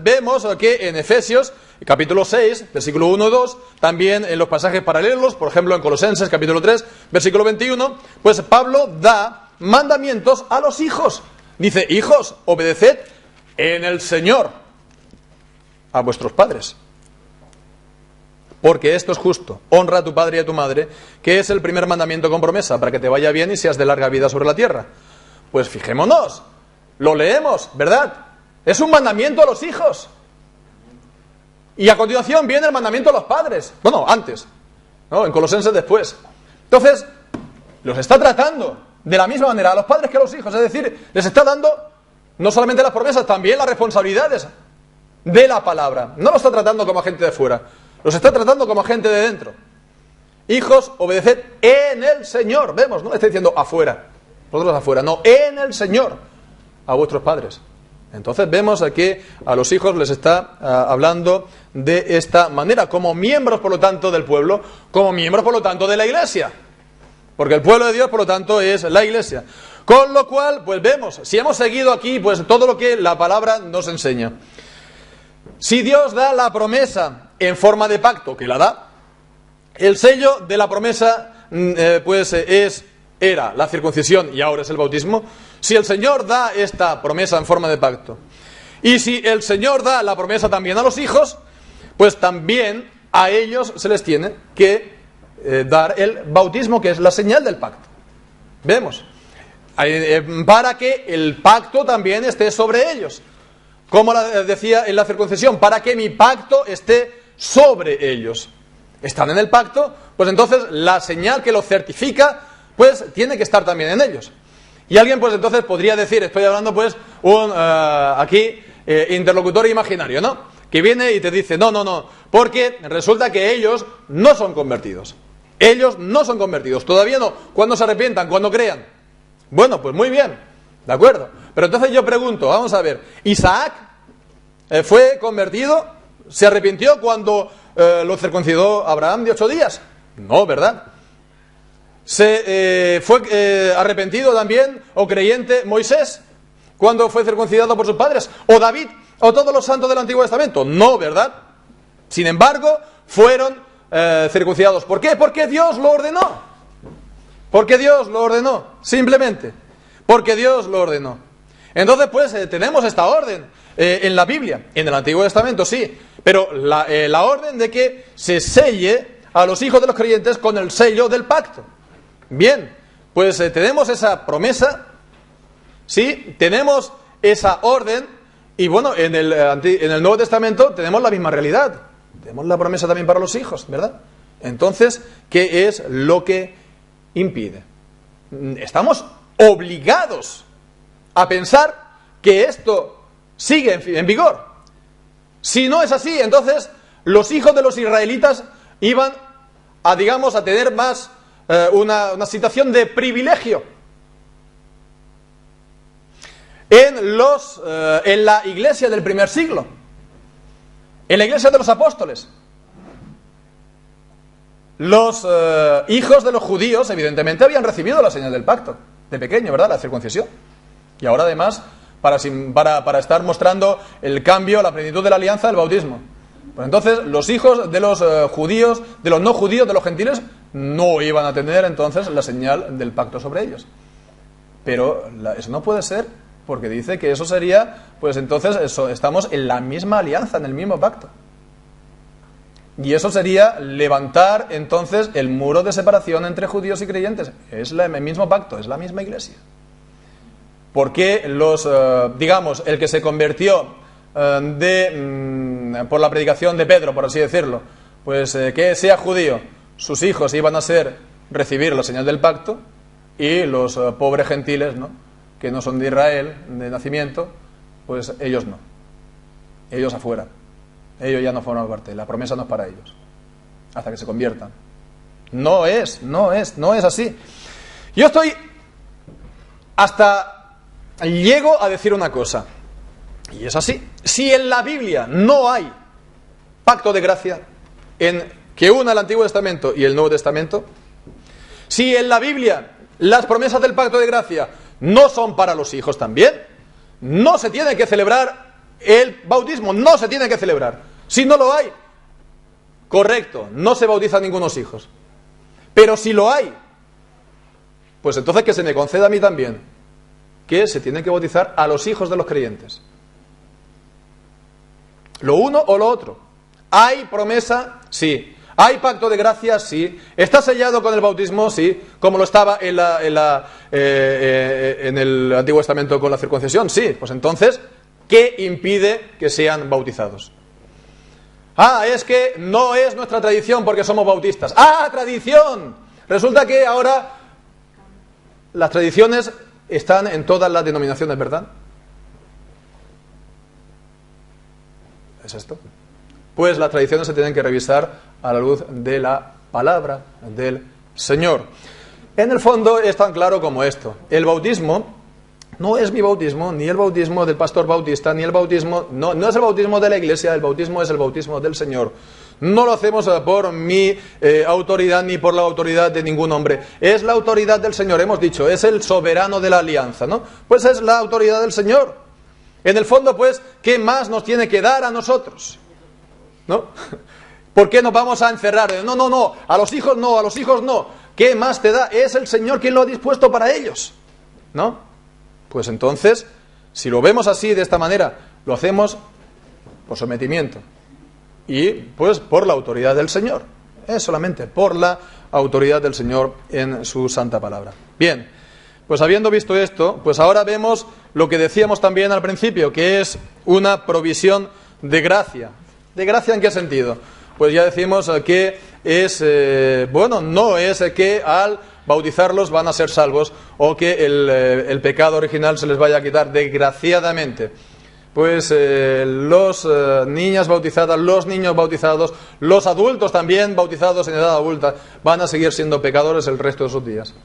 vemos que en Efesios capítulo 6, versículo 1-2, también en los pasajes paralelos, por ejemplo en Colosenses capítulo 3, versículo 21, pues Pablo da mandamientos a los hijos. Dice, hijos, obedeced en el Señor a vuestros padres, porque esto es justo. Honra a tu padre y a tu madre, que es el primer mandamiento con promesa, para que te vaya bien y seas de larga vida sobre la tierra. Pues fijémonos, lo leemos, ¿verdad? Es un mandamiento a los hijos. Y a continuación viene el mandamiento a los padres. Bueno, antes, ¿no? En Colosenses después. Entonces, los está tratando de la misma manera a los padres que a los hijos. Es decir, les está dando no solamente las promesas, también las responsabilidades de la palabra. No los está tratando como a gente de fuera, los está tratando como a gente de dentro. Hijos, obedeced en el Señor. Vemos, no le está diciendo afuera, vosotros afuera, no, en el Señor a vuestros padres. Entonces vemos aquí a los hijos les está hablando de esta manera, como miembros por lo tanto del pueblo, como miembros por lo tanto de la iglesia, porque el pueblo de Dios por lo tanto es la iglesia. Con lo cual, pues vemos, si hemos seguido aquí pues todo lo que la palabra nos enseña. Si Dios da la promesa en forma de pacto, que la da, el sello de la promesa era la circuncisión y ahora es el bautismo. Si el Señor da esta promesa en forma de pacto, y si el Señor da la promesa también a los hijos, pues también a ellos se les tiene que dar el bautismo, que es la señal del pacto. Vemos, para que el pacto también esté sobre ellos, como decía en la circuncisión, para que mi pacto esté sobre ellos. Están en el pacto, pues entonces la señal que lo certifica pues tiene que estar también en ellos. Y alguien pues entonces podría decir, estoy hablando pues aquí interlocutor imaginario, ¿no? Que viene y te dice, no, porque resulta que ellos no son convertidos. Ellos no son convertidos, todavía no. ¿Cuándo se arrepientan? ¿Cuándo crean? Bueno, pues muy bien, ¿de acuerdo? Pero entonces yo pregunto, vamos a ver, ¿Isaac fue convertido? ¿Se arrepintió cuando lo circuncidó Abraham de 8 días? No, ¿verdad? ¿Se fue arrepentido también o creyente Moisés cuando fue circuncidado por sus padres? ¿O David? ¿O todos los santos del Antiguo Testamento? No, ¿verdad? Sin embargo, fueron circuncidados. ¿Por qué? Porque Dios lo ordenó. Porque Dios lo ordenó, simplemente. Porque Dios lo ordenó. Entonces, pues, tenemos esta orden en la Biblia. En el Antiguo Testamento, sí. Pero la orden de que se selle a los hijos de los creyentes con el sello del pacto. Bien, pues tenemos esa promesa, sí, tenemos esa orden, y bueno, en el Nuevo Testamento tenemos la misma realidad, tenemos la promesa también para los hijos, ¿verdad? Entonces, ¿qué es lo que impide? Estamos obligados a pensar que esto sigue en vigor. Si no es así, entonces los hijos de los israelitas iban a tener más una situación de privilegio en la iglesia del primer siglo, en la iglesia de los apóstoles. Los hijos de los judíos evidentemente habían recibido la señal del pacto, de pequeño, ¿verdad? La circuncisión. Y ahora además, para estar mostrando el cambio, la plenitud de la alianza, el bautismo. Pues entonces, los hijos de los judíos, de los no judíos, de los gentiles, no iban a tener entonces la señal del pacto sobre ellos. Pero eso no puede ser, porque dice que eso sería, pues entonces estamos en la misma alianza, en el mismo pacto. Y eso sería levantar entonces el muro de separación entre judíos y creyentes. Es el mismo pacto, es la misma iglesia. Porque el que se convirtió por la predicación de Pedro, por así decirlo, pues que sea judío, sus hijos iban a recibir la señal del pacto, y los pobres gentiles, ¿no?, que no son de Israel, de nacimiento, pues ellos no. Ellos afuera. Ellos ya no forman parte. La promesa no es para ellos. Hasta que se conviertan. No es así. Yo llego a decir una cosa. Y es así. Si en la Biblia no hay pacto de gracia que una el Antiguo Testamento y el Nuevo Testamento, si en la Biblia las promesas del pacto de gracia no son para los hijos también, no se tiene que celebrar el bautismo, no se tiene que celebrar. Si no lo hay, correcto, no se bautizan ningunos hijos. Pero si lo hay, pues entonces que se me conceda a mí también, que se tiene que bautizar a los hijos de los creyentes. Lo uno o lo otro. ¿Hay promesa? Sí. ¿Hay pacto de gracia? Sí. ¿Está sellado con el bautismo? Sí. ¿Como lo estaba en el Antiguo Testamento con la circuncisión? Sí. Pues entonces, ¿qué impide que sean bautizados? Es que no es nuestra tradición porque somos bautistas. ¡Tradición! Resulta que ahora las tradiciones están en todas las denominaciones, ¿verdad? ¿Es esto? Pues las tradiciones se tienen que revisar a la luz de la palabra del Señor. En el fondo es tan claro como esto. El bautismo no es mi bautismo, ni el bautismo del pastor bautista, ni el bautismo, no es el bautismo de la iglesia, el bautismo es el bautismo del Señor. No lo hacemos por mi autoridad ni por la autoridad de ningún hombre. Es la autoridad del Señor, hemos dicho, es el soberano de la alianza, ¿no? Pues es la autoridad del Señor. En el fondo, pues, ¿qué más nos tiene que dar a nosotros? ¿No? ¿Por qué nos vamos a encerrar? No, a los hijos no. ¿Qué más te da? Es el Señor quien lo ha dispuesto para ellos, ¿no? Pues entonces, si lo vemos así, de esta manera, lo hacemos por sometimiento y pues por la autoridad del Señor. Es solamente por la autoridad del Señor en su santa palabra. Bien, pues habiendo visto esto, pues ahora vemos lo que decíamos también al principio, que es una provisión de gracia. ¿De gracia en qué sentido? Pues ya decimos que es, no es que al bautizarlos van a ser salvos o que el pecado original se les vaya a quitar, desgraciadamente. Pues los niñas bautizadas, los niños bautizados, los adultos también bautizados en edad adulta van a seguir siendo pecadores el resto de sus días,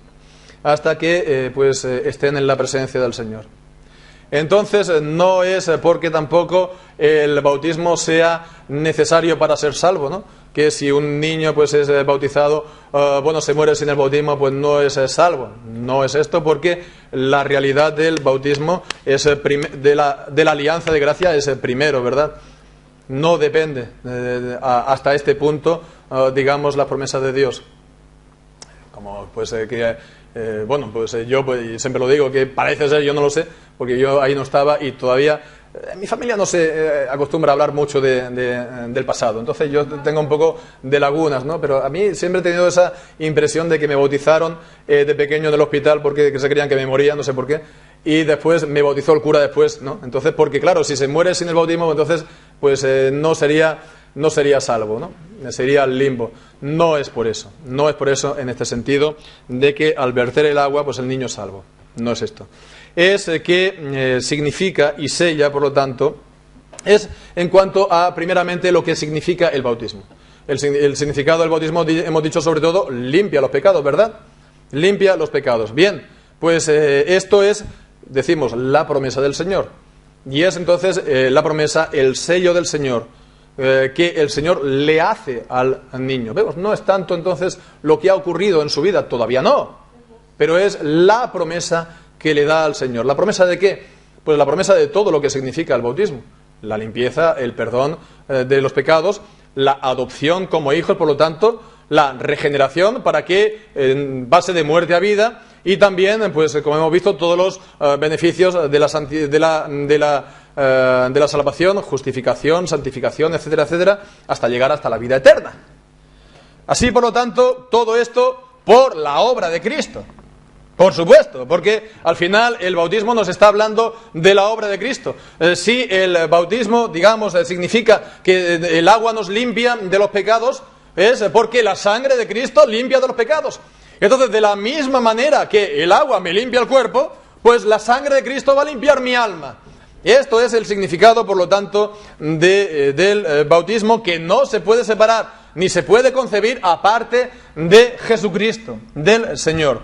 hasta que estén en la presencia del Señor. Entonces no es porque tampoco el bautismo sea necesario para ser salvo, ¿no? Que si un niño pues es bautizado, se muere sin el bautismo, pues no es salvo. No es esto, porque la realidad del bautismo es de la alianza de gracia es primero, ¿verdad? No depende hasta este punto, digamos, la promesa de Dios. Como yo siempre lo digo, que parece ser, yo no lo sé, porque yo ahí no estaba y todavía mi familia no se acostumbra a hablar mucho del pasado, entonces yo tengo un poco de lagunas, ¿no? Pero a mí siempre he tenido esa impresión de que me bautizaron de pequeño en el hospital porque se creían que me moría, no sé por qué, y después me bautizó el cura después, ¿no? Entonces, porque claro, si se muere sin el bautismo, entonces no sería salvo, ¿no? Sería el limbo. No es por eso en este sentido de que al verter el agua, pues el niño es salvo. No es esto. Es que significa y sella, por lo tanto, es en cuanto a, primeramente, lo que significa el bautismo. El significado del bautismo, hemos dicho sobre todo, limpia los pecados, ¿verdad? Limpia los pecados. Bien, pues esto es, decimos, la promesa del Señor. Y es entonces la promesa, el sello del Señor, que el Señor le hace al niño. Vemos, no es tanto entonces lo que ha ocurrido en su vida, todavía no, pero es la promesa que le da al Señor. ¿La promesa de qué? Pues la promesa de todo lo que significa el bautismo. La limpieza, el perdón de los pecados, la adopción como hijos, por lo tanto, la regeneración para que pase de muerte a vida, y también, pues como hemos visto, todos los beneficios de la salvación, justificación, santificación, etcétera, etcétera, hasta llegar hasta la vida eterna. Así, por lo tanto, todo esto por la obra de Cristo. Por supuesto, porque al final el bautismo nos está hablando de la obra de Cristo. Si el bautismo, digamos, significa que el agua nos limpia de los pecados, es porque la sangre de Cristo limpia de los pecados. Entonces, de la misma manera que el agua me limpia el cuerpo, pues la sangre de Cristo va a limpiar mi alma. Esto es el significado, por lo tanto, del bautismo, que no se puede separar ni se puede concebir aparte de Jesucristo, del Señor.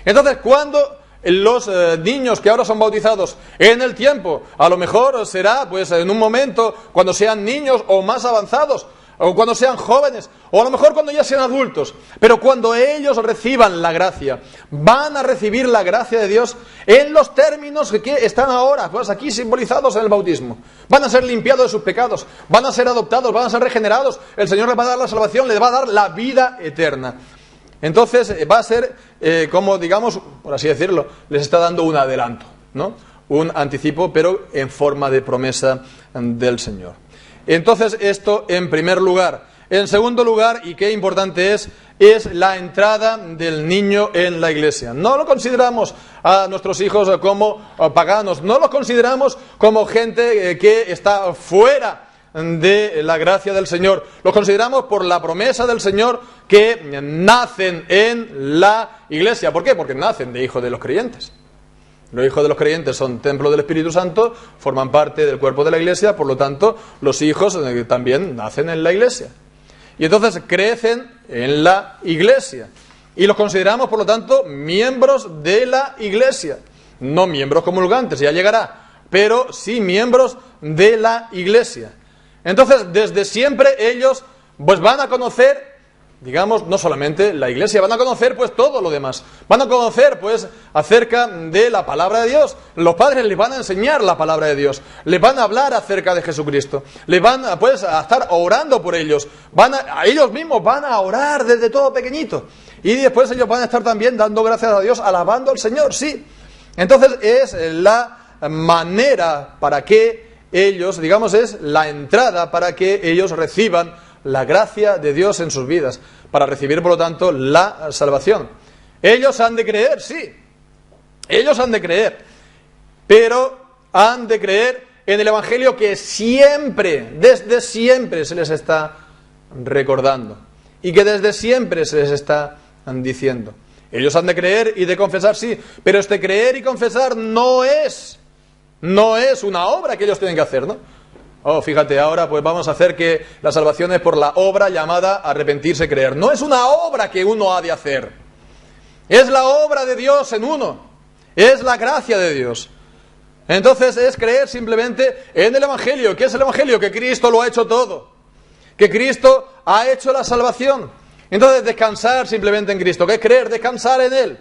Entonces, cuando los niños que ahora son bautizados en el tiempo, a lo mejor será pues en un momento cuando sean niños o más avanzados, o cuando sean jóvenes, o a lo mejor cuando ya sean adultos, pero cuando ellos reciban la gracia, van a recibir la gracia de Dios en los términos que están ahora, pues aquí simbolizados en el bautismo. Van a ser limpiados de sus pecados, van a ser adoptados, van a ser regenerados, el Señor les va a dar la salvación, les va a dar la vida eterna. Entonces va a ser como, digamos, por así decirlo, les está dando un adelanto, ¿no? Un anticipo, pero en forma de promesa del Señor. Entonces, esto en primer lugar. En segundo lugar, y qué importante es la entrada del niño en la iglesia. No lo consideramos a nuestros hijos como paganos, no los consideramos como gente que está fuera de la gracia del Señor. Los consideramos por la promesa del Señor que nacen en la iglesia. ¿Por qué? Porque nacen de hijos de los creyentes. Los hijos de los creyentes son templo del Espíritu Santo, forman parte del cuerpo de la iglesia, por lo tanto, los hijos también nacen en la iglesia. Y entonces crecen en la iglesia. Y los consideramos, por lo tanto, miembros de la iglesia. No miembros comulgantes, ya llegará, pero sí miembros de la iglesia. Entonces, desde siempre ellos pues van a conocer, digamos, no solamente la iglesia, van a conocer pues todo lo demás. Van a conocer pues acerca de la palabra de Dios. Los padres les van a enseñar la palabra de Dios. Les van a hablar acerca de Jesucristo. Les van pues a estar orando por ellos. Ellos mismos van a orar desde todo pequeñito. Y después ellos van a estar también dando gracias a Dios, alabando al Señor, sí. Entonces es la manera para que ellos, digamos, es la entrada para que ellos reciban la gracia de Dios en sus vidas, para recibir, por lo tanto, la salvación. Ellos han de creer, sí. Ellos han de creer. Pero han de creer en el Evangelio que siempre, desde siempre se les está recordando. Y que desde siempre se les está diciendo. Ellos han de creer y de confesar, sí. Pero este creer y confesar no es una obra que ellos tienen que hacer, ¿no? Oh, fíjate, ahora pues vamos a hacer que la salvación es por la obra llamada arrepentirse, creer. No es una obra que uno ha de hacer. Es la obra de Dios en uno. Es la gracia de Dios. Entonces es creer simplemente en el Evangelio. ¿Qué es el Evangelio? Que Cristo lo ha hecho todo. Que Cristo ha hecho la salvación. Entonces descansar simplemente en Cristo. ¿Qué es creer? Descansar en Él.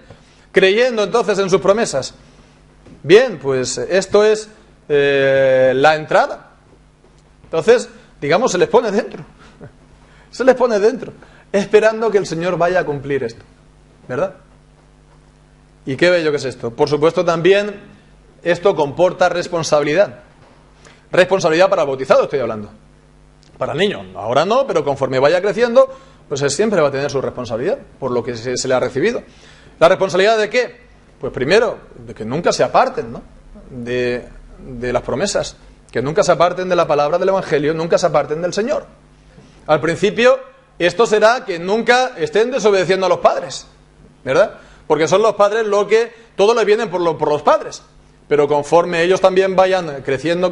Creyendo entonces en sus promesas. Bien, pues esto es la entrada. Entonces, digamos, se les pone dentro. Se les pone dentro, esperando que el Señor vaya a cumplir esto. ¿Verdad? Y qué bello que es esto. Por supuesto, también esto comporta responsabilidad. Responsabilidad para el bautizado, estoy hablando. Para el niño, ahora no, pero conforme vaya creciendo, pues él siempre va a tener su responsabilidad por lo que se le ha recibido. ¿La responsabilidad de qué? Pues primero, de que nunca se aparten, ¿no? de las promesas. Que nunca se aparten de la palabra del Evangelio, nunca se aparten del Señor. Al principio, esto será que nunca estén desobedeciendo a los padres, ¿verdad? Porque son los padres lo que todo les viene por los padres. Pero conforme ellos también vayan creciendo,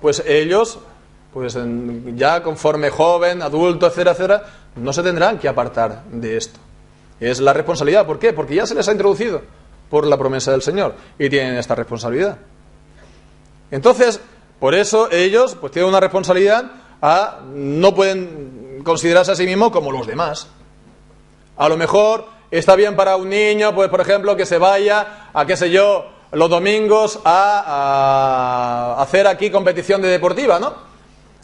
pues ellos, pues ya conforme joven, adulto, etcétera, etcétera, no se tendrán que apartar de esto. Es la responsabilidad. ¿Por qué? Porque ya se les ha introducido por la promesa del Señor y tienen esta responsabilidad. Entonces, por eso ellos pues tienen una responsabilidad no pueden considerarse a sí mismos como los demás. A lo mejor está bien para un niño, pues por ejemplo, que se vaya a, qué sé yo, los domingos a hacer aquí competición deportiva, ¿no?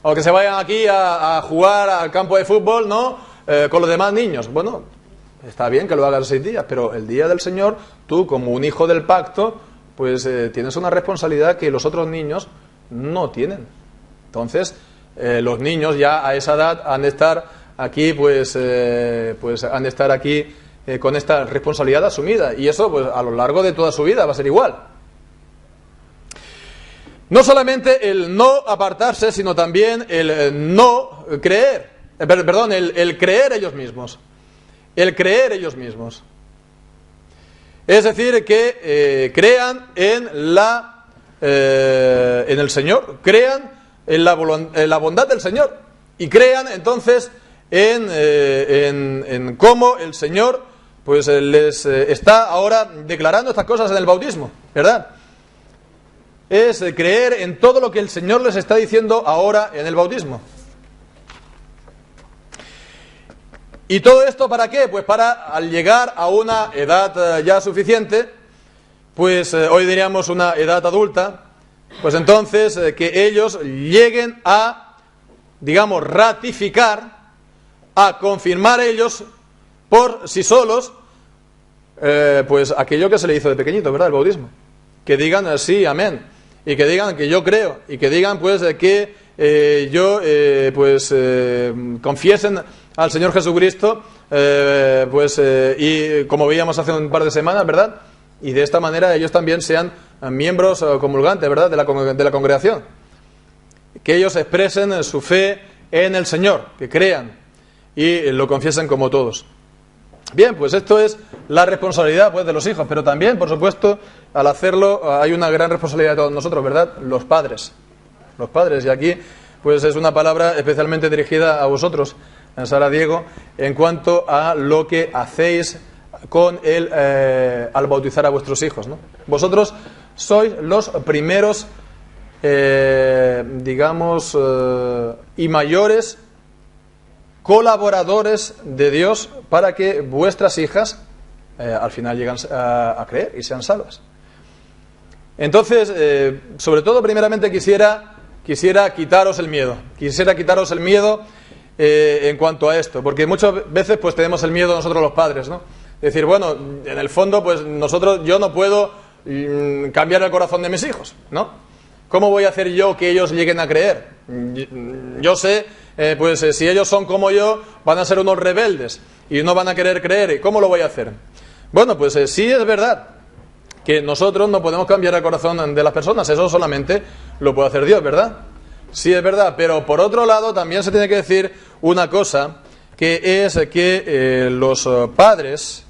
O que se vayan aquí a jugar al campo de fútbol, ¿no? Con los demás niños. Bueno, está bien que lo hagas 6 días, pero el día del Señor, tú como un hijo del pacto, pues tienes una responsabilidad que los otros niños no tienen. Entonces, los niños ya a esa edad han de estar aquí, pues han de estar aquí con esta responsabilidad asumida. Y eso, pues a lo largo de toda su vida va a ser igual. No solamente el no apartarse, sino también el no creer. Perdón, el creer ellos mismos. El creer ellos mismos. Es decir, que crean en el Señor, crean en la bondad del Señor y crean entonces en cómo el Señor pues les está ahora declarando estas cosas en el bautismo, ¿verdad? Es creer en todo lo que el Señor les está diciendo ahora en el bautismo. ¿Y todo esto para qué? Pues para, al llegar a una edad ya suficiente, pues hoy diríamos una edad adulta, pues entonces que ellos lleguen a, digamos, ratificar, a confirmar ellos por sí solos, pues aquello que se le hizo de pequeñito, ¿verdad? El bautismo. Que digan sí, amén, y que digan que yo creo, y que digan pues que confiesen al Señor Jesucristo, y como veíamos hace un par de semanas, ¿verdad? Y de esta manera ellos también sean miembros comulgantes, ¿verdad? De la congregación. Que ellos expresen su fe en el Señor, que crean y lo confiesen como todos. Bien, pues esto es la responsabilidad pues de los hijos, pero también, por supuesto, al hacerlo hay una gran responsabilidad de todos nosotros, ¿verdad? Los padres. Los padres, y aquí pues es una palabra especialmente dirigida a vosotros, Sara, Diego, en cuanto a lo que hacéis con al bautizar a vuestros hijos, ¿no? Vosotros sois los primeros, y mayores colaboradores de Dios para que vuestras hijas al final lleguen a creer y sean salvas. Entonces, sobre todo, primeramente quisiera quitaros el miedo. Quisiera quitaros el miedo en cuanto a esto, porque muchas veces pues tenemos el miedo nosotros los padres, ¿no? Decir, bueno, en el fondo pues yo no puedo cambiar el corazón de mis hijos, ¿no? ¿Cómo voy a hacer yo que ellos lleguen a creer? Yo sé, si ellos son como yo, van a ser unos rebeldes y no van a querer creer. ¿Cómo lo voy a hacer? Bueno, pues sí es verdad que nosotros no podemos cambiar el corazón de las personas, eso solamente lo puede hacer Dios, ¿verdad? Sí es verdad, pero por otro lado también se tiene que decir una cosa, que es que los padres,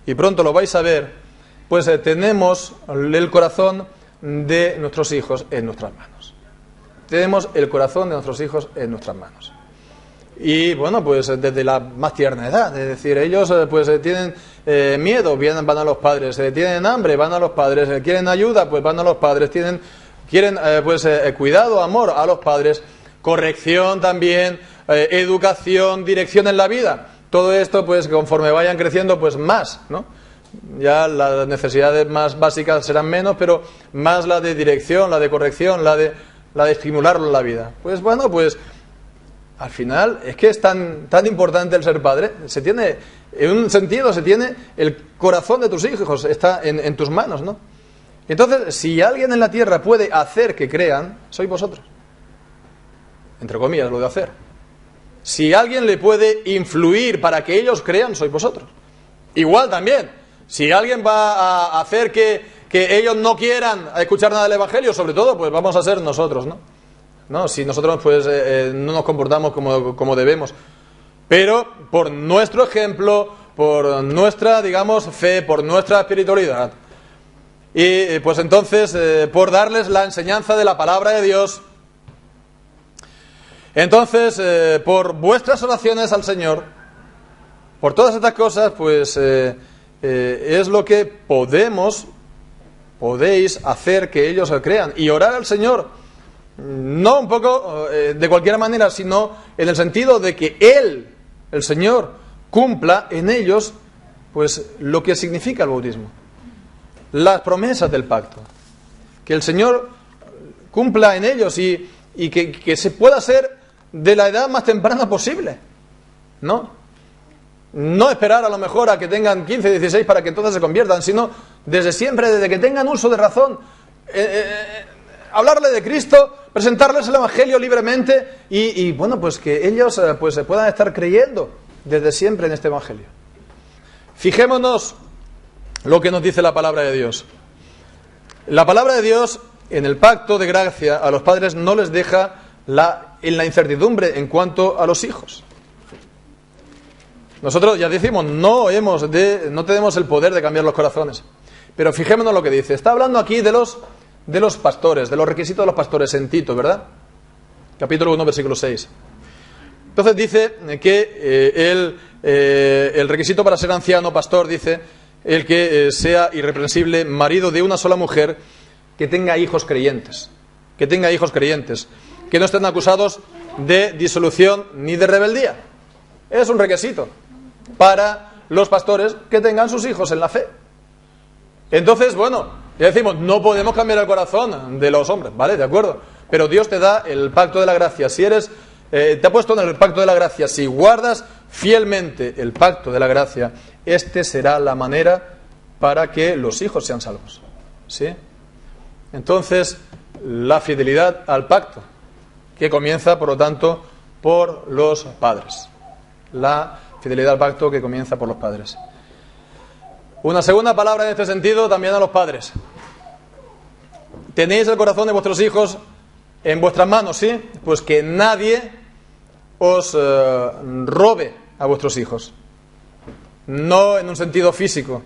y pronto lo vais a ver, pues tenemos el corazón de nuestros hijos en nuestras manos. Tenemos el corazón de nuestros hijos en nuestras manos. Y bueno, pues desde la más tierna edad, es decir, ellos tienen miedo, van a los padres, tienen hambre, van a los padres, quieren ayuda, pues van a los padres, quieren cuidado, amor a los padres, corrección también, educación, dirección en la vida. Todo esto, pues conforme vayan creciendo, pues más, ¿no? Ya las necesidades más básicas serán menos, pero más la de dirección, la de corrección, la de estimularlo en la vida. Pues bueno, pues al final es que es tan importante el ser padre. Se tiene, en un sentido, el corazón de tus hijos está en tus manos, ¿no? Entonces, si alguien en la tierra puede hacer que crean, sois vosotros. Entre comillas, lo de hacer. Si alguien le puede influir para que ellos crean, sois vosotros. Igual también, si alguien va a hacer que ellos no quieran escuchar nada del Evangelio, sobre todo, pues vamos a ser nosotros, ¿no? Si nosotros pues no nos comportamos como debemos. Pero por nuestro ejemplo, por nuestra, fe, por nuestra espiritualidad. Y pues entonces, por darles la enseñanza de la palabra de Dios. Entonces, por vuestras oraciones al Señor, por todas estas cosas, pues es lo que podéis hacer que ellos crean. Y orar al Señor, no un poco de cualquier manera, sino en el sentido de que Él, el Señor, cumpla en ellos pues lo que significa el bautismo, las promesas del pacto, que el Señor cumpla en ellos y que se pueda hacer de la edad más temprana posible, ¿no? No esperar a lo mejor a que tengan 15, 16 para que entonces se conviertan, sino desde siempre, desde que tengan uso de razón, hablarle de Cristo, presentarles el Evangelio libremente y bueno, pues que ellos pues se puedan estar creyendo desde siempre en este Evangelio. Fijémonos lo que nos dice la palabra de Dios. La palabra de Dios en el pacto de gracia a los padres no les deja en la incertidumbre en cuanto a los hijos. Nosotros ya decimos, no tenemos el poder de cambiar los corazones. Pero fijémonos lo que dice. Está hablando aquí de los pastores, de los requisitos de los pastores en Tito, ¿verdad? Capítulo 1, versículo 6. Entonces dice que el requisito para ser anciano, pastor, dice, el que sea irreprensible, marido de una sola mujer, que tenga hijos creyentes. Que tenga hijos creyentes. Que no estén acusados de disolución ni de rebeldía. Es un requisito para los pastores que tengan sus hijos en la fe. Entonces, bueno, ya decimos, no podemos cambiar el corazón de los hombres, ¿vale? De acuerdo. Pero Dios te da el pacto de la gracia. Si te ha puesto en el pacto de la gracia, si guardas fielmente el pacto de la gracia, este será la manera para que los hijos sean salvos. ¿Sí? Entonces, la fidelidad al pacto, que comienza, por lo tanto, por los padres. La fidelidad al pacto que comienza por los padres. Una segunda palabra en este sentido también a los padres. ¿Tenéis el corazón de vuestros hijos en vuestras manos? ¿Sí? Pues que nadie os robe a vuestros hijos. No en un sentido físico,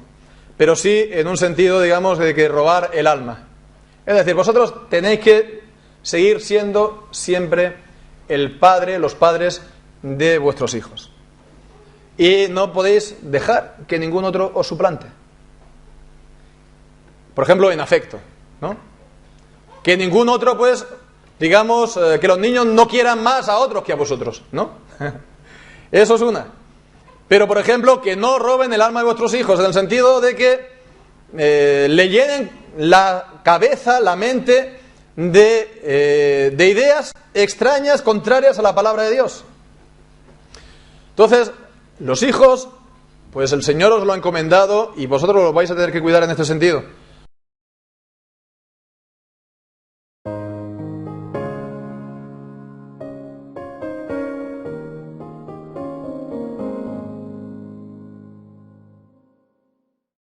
pero sí en un sentido, digamos, de que robar el alma. Es decir, vosotros tenéis que seguir siendo siempre los padres de vuestros hijos. Y no podéis dejar que ningún otro os suplante. Por ejemplo, en afecto, ¿no? Que ningún otro, pues, digamos, que los niños no quieran más a otros que a vosotros, ¿no? Eso es una. Pero, por ejemplo, que no roben el alma de vuestros hijos, en el sentido de que le llenen la cabeza, la mente de ideas extrañas, contrarias a la palabra de Dios. Entonces, los hijos, pues el Señor os lo ha encomendado y vosotros los vais a tener que cuidar en este sentido.